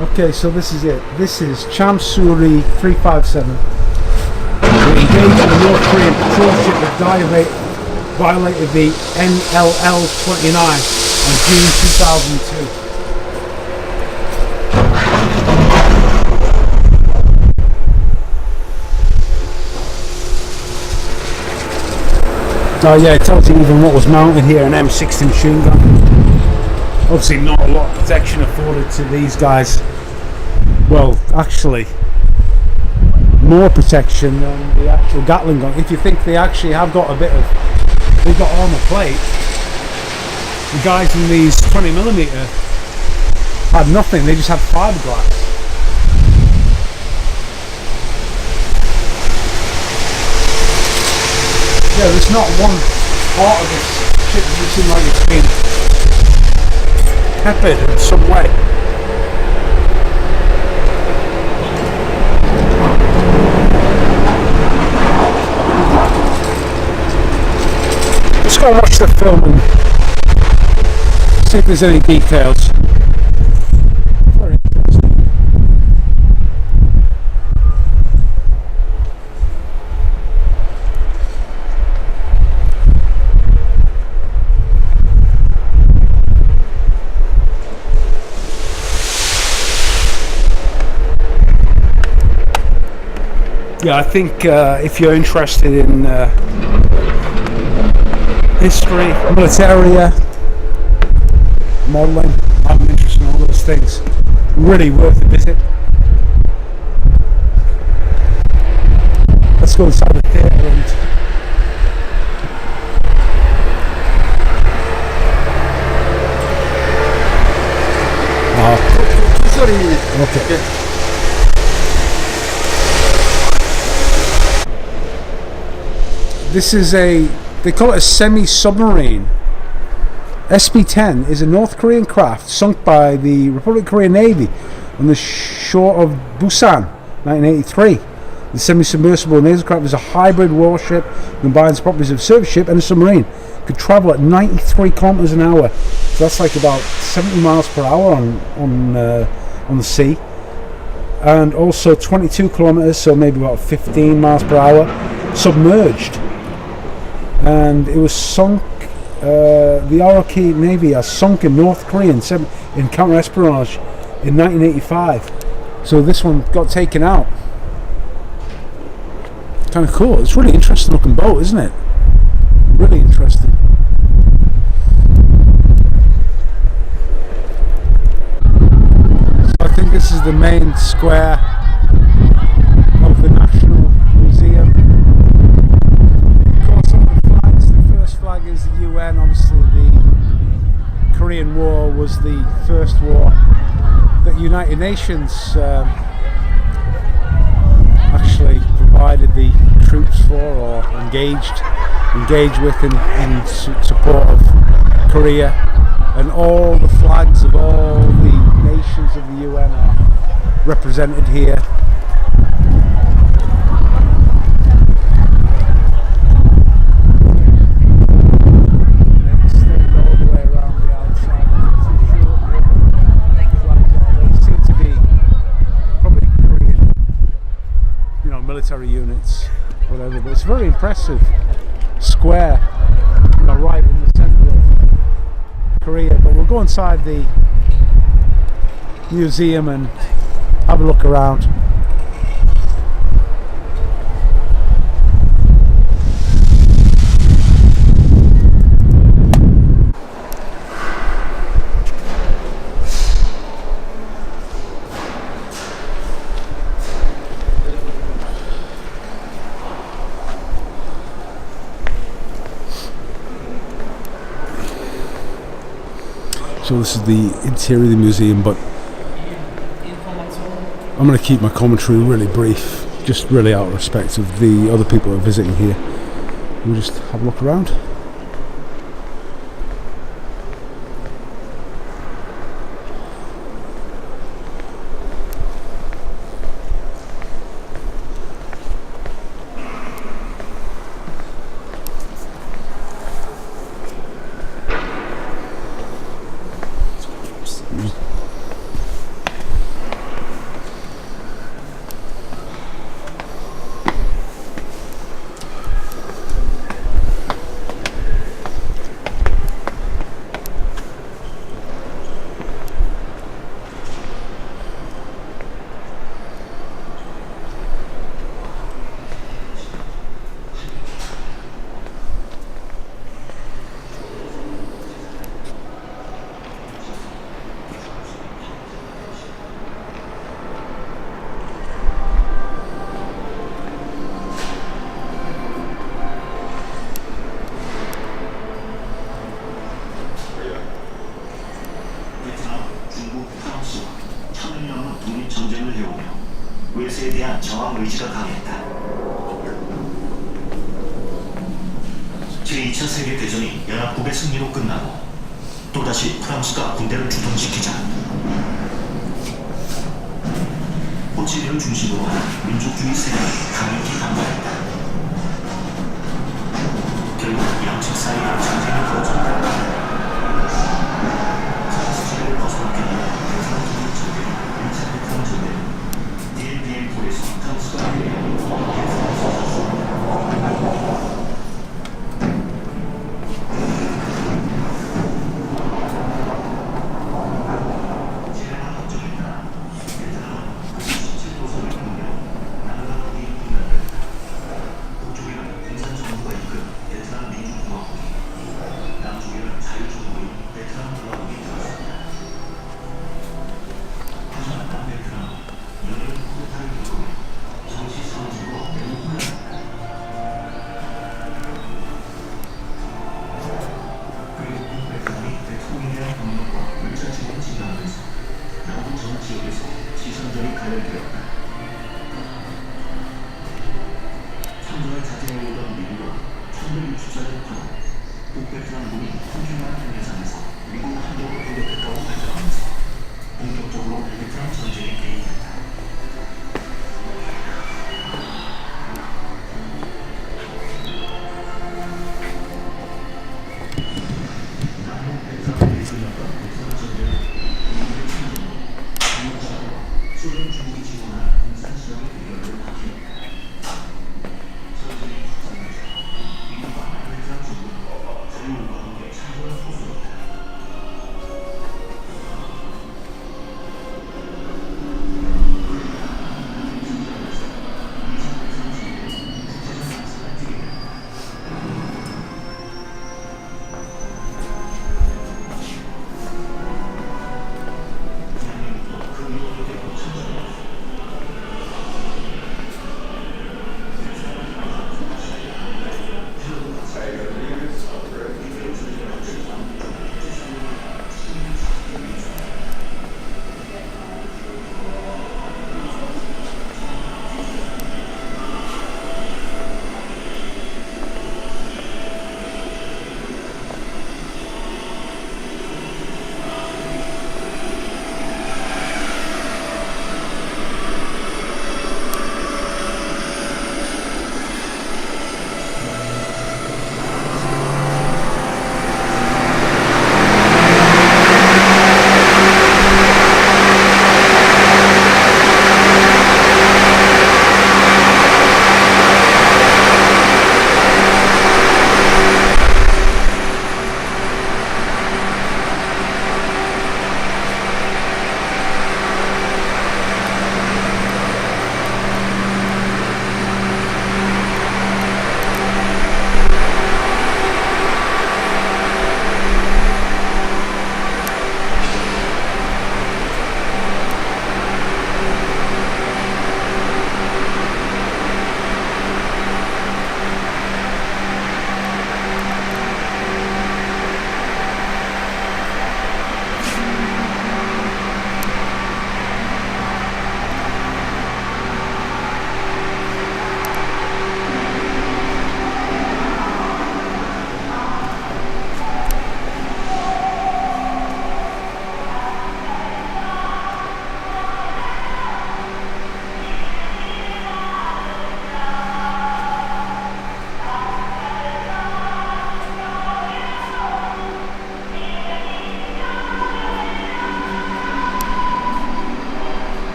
Okay, so this is it. This is Chamsuri 357. We engaged in the North Korean patrol ship that violated the NLL-29 on June 2002. Oh yeah, it tells you even what was mounted here, an M60 machine gun. Obviously not a lot of protection afforded to these guys. Well, actually, more protection than the actual Gatling gun. If you think they actually have got a bit of, they've got armor plate. The guys in these 20mm had nothing, they just had fiberglass. Yeah, there's not one part of this ship that seems like it's been peppered in some way. Let's go and watch the film and see if there's any details. Very interesting. Yeah, I think if you're interested in history, militaria, modelling, I'm interested in all those things. Really worth a visit. Let's go inside the theatre and okay. This is they call it a semi-submarine. SB-10 is a North Korean craft sunk by the Republic of Korea Navy on the shore of Busan, 1983. The semi-submersible nasal craft is a hybrid warship, combines the properties of a surface ship and a submarine. It could travel at 93 kilometers an hour, so that's like about 70 miles per hour on the sea, and also 22 kilometers, so maybe about 15 miles per hour, submerged. And it was sunk. The ROK Navy has sunk in North Korea in counter-espionage in 1985. So this one got taken out. Kind of cool. It's a really interesting looking boat, isn't it? Really interesting. So I think this is the main square of the National Museum. Of course, some of the flags. The first flag is the UN. Obviously, the Korean War was the first war that United Nations actually provided the troops for, or engaged with in support of Korea, and all the flags of all the nations of the UN are represented here. And then extend all the way around the outside. They seem to be probably Korean, military units, whatever, but it's a very impressive square, right in the centre of Korea. But we'll go inside the museum and have a look around. So this is the interior of the museum, but I'm going to keep my commentary really brief, just really out of respect of the other people who are visiting here. We'll just have a look around. 외세에 대한 저항 의지가 강했다. 제2차 세계대전이 연합국의 승리로 끝나고 또다시 프랑스가 군대를 주둔시키자 호치민을 중심으로 한 민족주의 세력이 강력히 반발했다. 결국 양측 사이에 전쟁이 벌어졌다. 프랑스를 벗어나기 위해 대상 독립전쟁, 1차 대상전쟁, DLBM포에서 프랑스가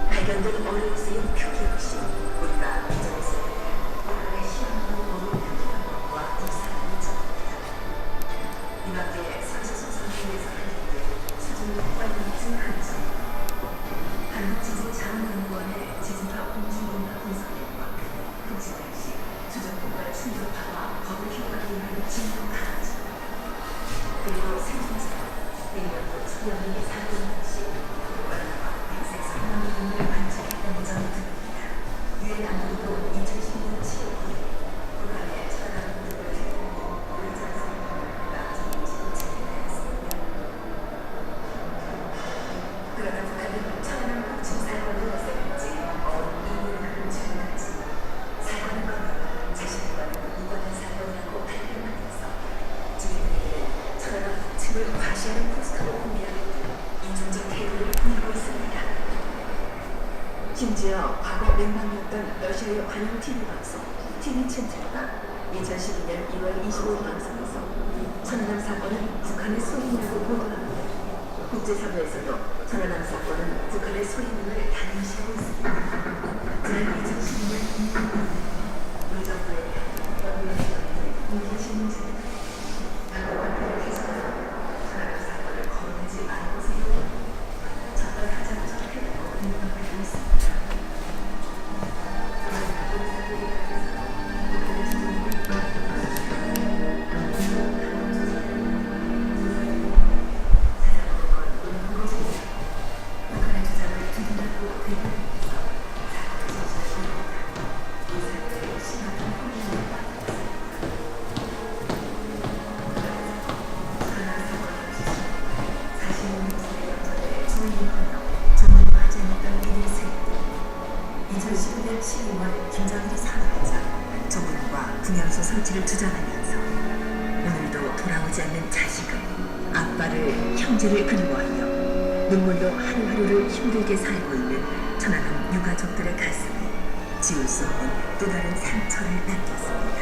발견된 어려운 쓰인 표기 역시 우리가 기존에서 우리의 시험으로 어려운 표기와 역사를 접합니다. 이 밖에 선수소설에서 발견된 수준의 관련증 흔적, 한국지진자원연구원의 지진파 공중분파 분석과 국지 당시 주전폭발 충격파와 버블 효과로 인한 진동 강화증, 그리고 생존자와 내년도 수련이 사건 당시 원화와 백색 성남 등을 관측했다는 점이 드립니다. 유엔 안보리도 2012년 7월 북한의 차가운 물을 제공하고 의전선과 전임지를 재개하였습니다. 그러나 북한은 천안함 폭침 사건을 발생한 지 2년 전까지 사건을 건너가 자신과는 무관한 사건이라고 발표하면서 주민들에게는 천안함 폭침을 과시하는 포스터로 공개하는 이중적 태도를 보이고 있습니다. 심지어 과거 맹방이었던 러시아의 관영 TV 방송 TV 첸체가 2012년 1월 25일 방송에서 천안함 사건은 북한의 소행이라고 보도합니다. 국제사회에서도 천안함 사건은 북한의 소행임을 단언시하고 있습니다. 지난 2012년 우리 정부의 연구위원회의 인기신문사는 과거 발표를 개선하고 천안함 사건을 거론하지 말고세요. 적발하자고 적혀놓고 운동하고 있습니다. 북한의 주장을 두둔하고 대변하면서 사건을 진술합니다. 이 사건을 심각한 혼란을 김정일이 사망하자 정부가 분향소 설치를 주장하면서 오늘도 돌아오지 않는 자식을, 아빠를, 형제를 그리워하며 눈물로 하루하루를 힘들게 살고 있는 천안함 유가족들의 가슴에 지울 수 없는 또 다른 상처를 남겼습니다.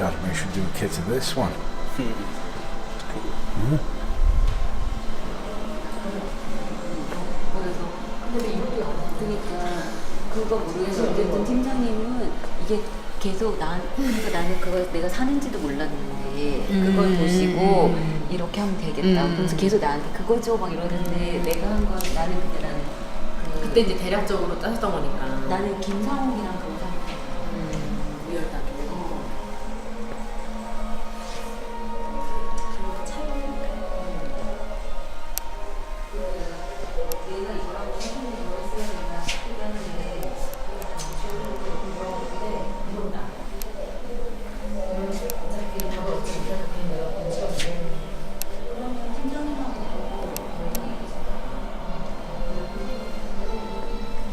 Academy should do a kit of this one. 그래서 근데 이것도 그러니까 그거 모르겠어. 어쨌든 팀장님은 이게 계속 그러니까 나는 그걸 내가 사는지도 몰랐는데 그걸 보시고 이렇게 하면 되겠다. 그래서 계속 나한테 그거 줘 막 이러는데 내가 한 건 나는 그때 이제 대략적으로 짜셨던 거니까. 나는 김상욱이랑 그거 샀거든. 우열단. 내가 이거랑 무슨 뭐 했어야 되나 싶기도 하는데 지원적으로 공부하는데 이건 나 어차피 저거 진짜 그냥 내가 본치였는데 그러면 팀장님하고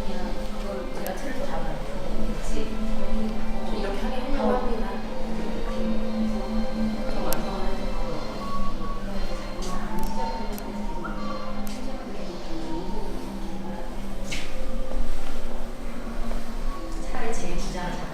그냥 그걸 제가 틀을 잡아요. 그치? 이렇게 하려고 합니다. 저 완성하는 거 차라리 제일 주장하자.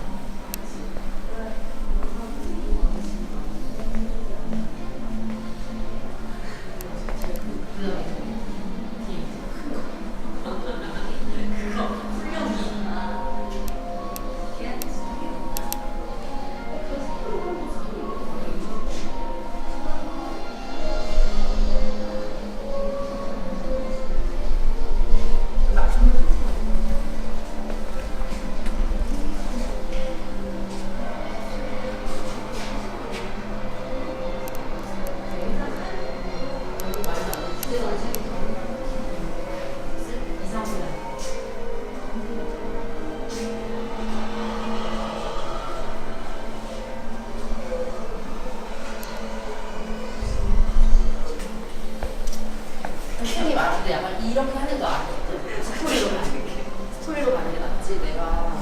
선생님이 맞을 때 약간 이렇게 하는 거 아니거든. 스토리로 가는 게 낫지. 내가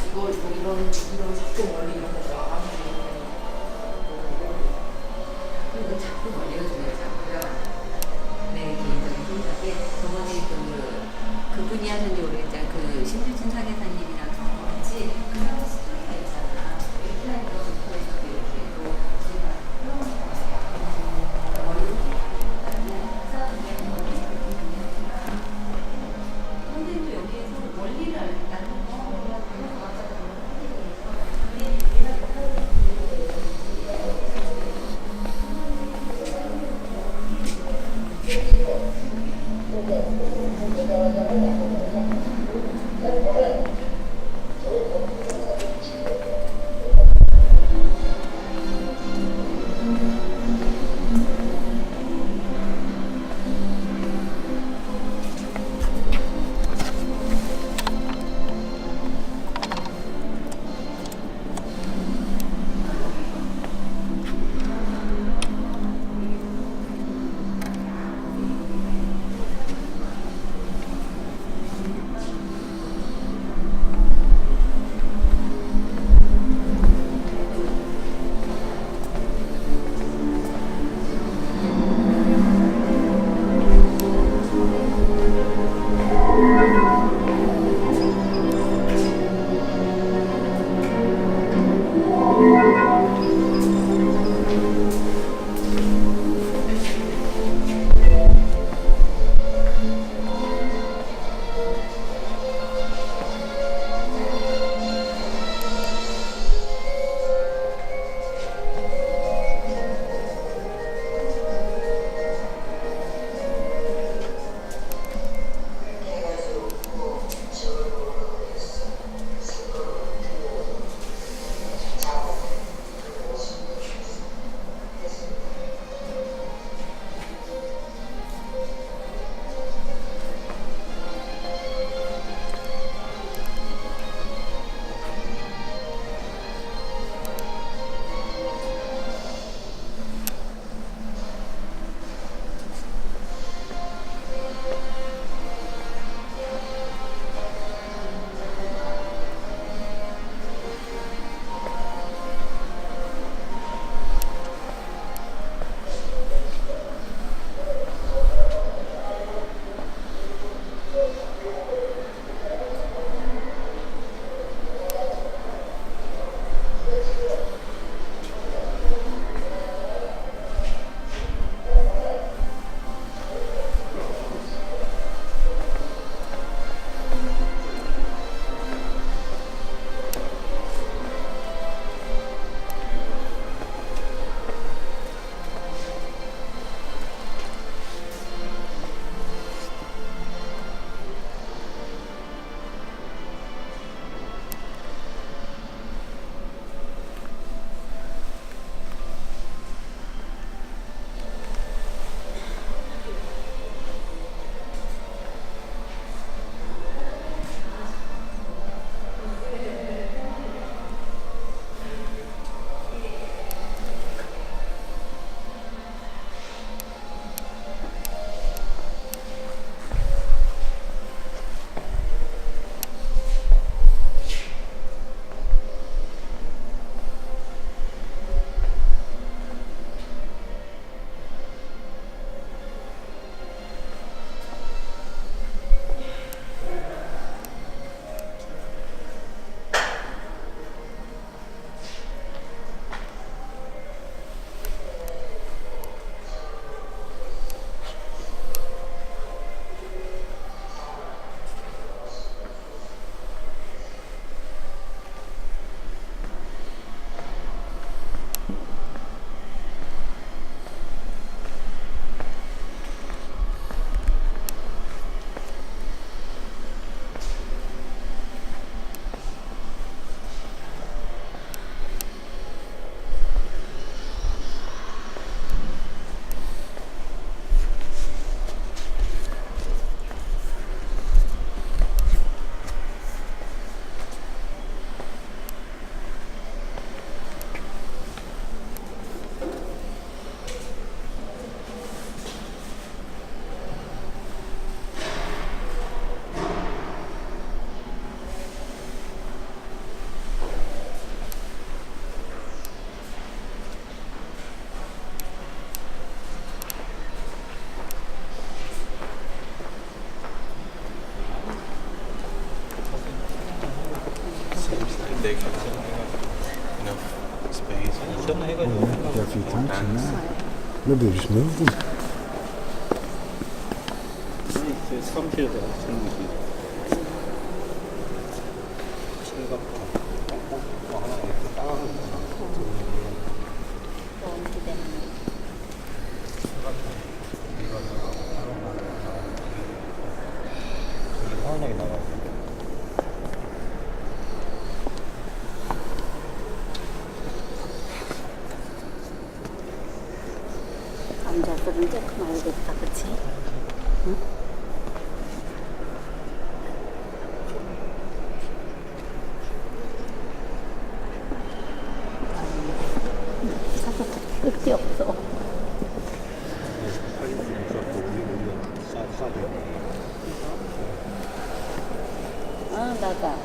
이거 이런 작품 원리 이런 거 좋아하는데 그리고 자꾸 걸리가 중요하잖아. 내 개인적인 생각에 저번에 그분이 하셨는지 모르겠지만 그 신주진 사계사님이랑 같이 그 사람 스토리가 있잖아. 이렇게 하는 거 좋고해서 이렇게 또 제가 그런 선생님도 여기에서 원리를 알겠다는 거 Got a few tanks in there. Maybe they just moved them. 감자들은 조금 알겠다, 그치? 응? 사서 끝이 없어. 아, 나가.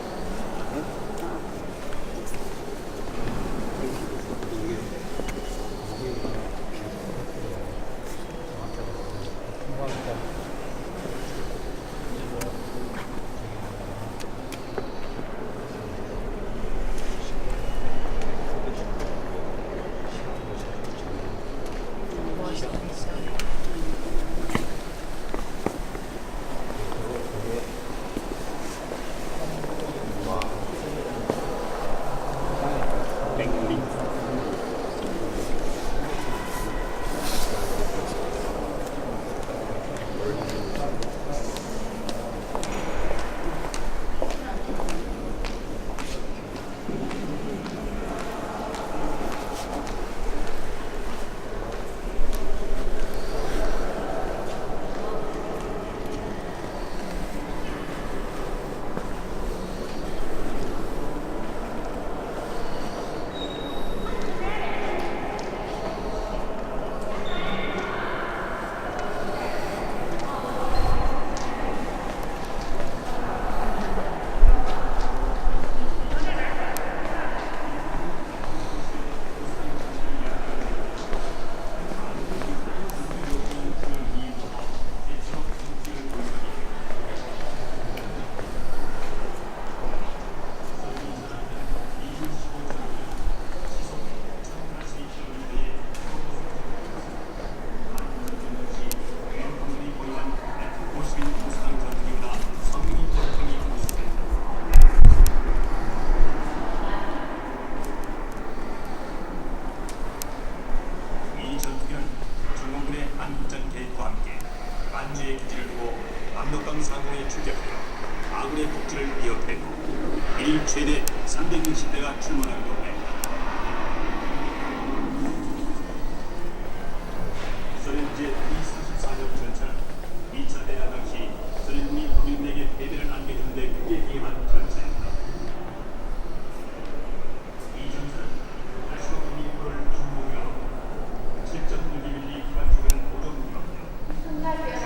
만주의 기지를 두고 압록강 상공에 출격하여 아군의 복지를 위협했고 일 최대 360대가 출몰하기도 했다. 소련 제-244형 전차는 2차 대전 당시 소련군이 독일군에게 패배를 안겨준 데 크게 기여한 전차였다. 이 전차는 러시아군이 이를 중공하고 7.6mm 기관총을 모두 공격하여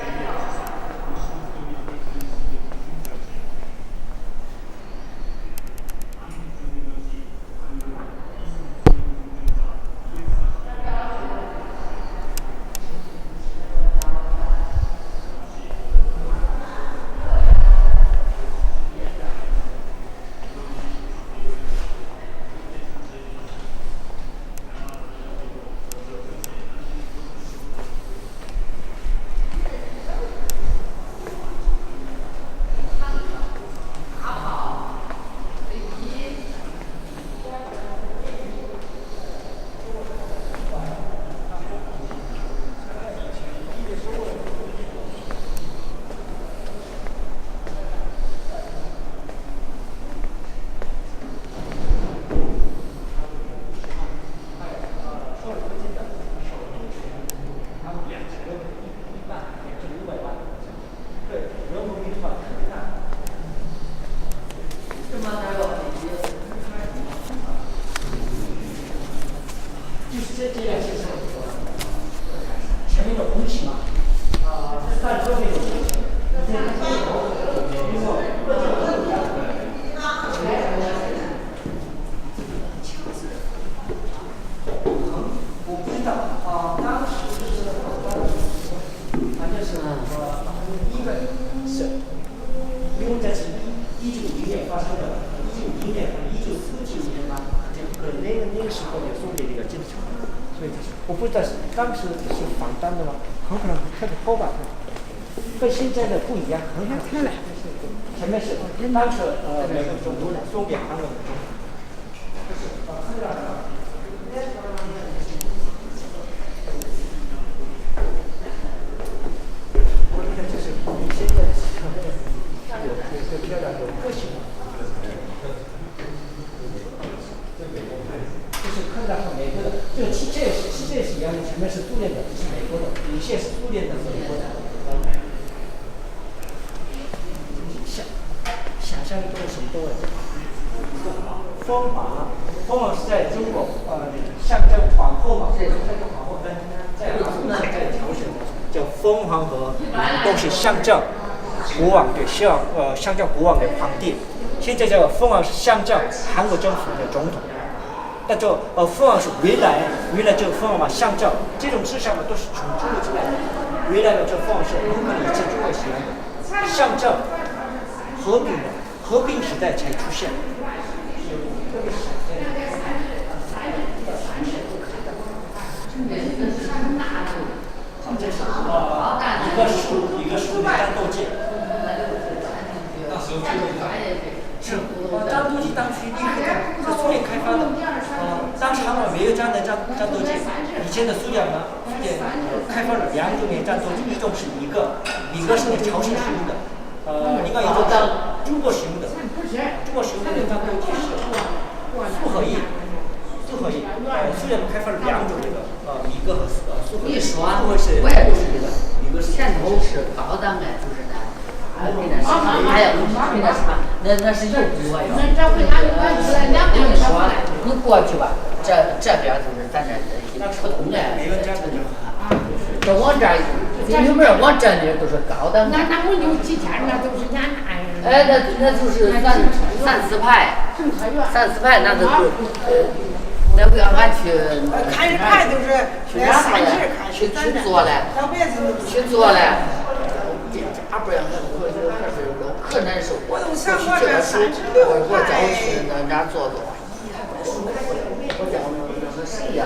1951年或者1949年吧，那个时候也送给那个进城，所以就是我不知道当时是仿单的吗？很可能特别厚吧，跟现在的不一样，很可能是前面是当时美国总统送给韩国的总统。有漂亮有个性，就是看到美国的，这个汽车也是一样的，前面是苏联的，这是美国的，有些是苏联的，美国的。想象力都是什么东西？风凰是在中国象征皇后嘛，对，象征皇后跟在朝鲜叫凤凰和东西象征。国王对，象征国王的皇帝。现在这个凤凰是象征韩国政府的总统。那就凤凰是原来这个凤凰嘛象征这种思想嘛都是从中国出来的。原来的这个凤凰是很可能以前中国喜欢的，象征和平时代才出现。一个树的战斗机。是战斗机当时第一个是苏联开发的，当时韩国没有这样的战斗机。以前的苏联开发了2种的战斗机，一种是一个是朝鲜使用的，另外一种是中国使用的。中国使用的战斗机是复合翼。苏联开发了2种这个米格和苏合翼。你说我也不是这个，前头是高档的，就是那。还有那什么，那是油锅呀。我跟你说，你过去吧，这边就是咱这普通的。这往这有没有往这里都是高档的。那我有几天那都是俺那。哎，那就是三四排，那都是。那不要俺去。看一排都是30看去做嘞，去做嘞。俺不让他可难受。我都想我这36我叫我去那做。我叫那谁呀？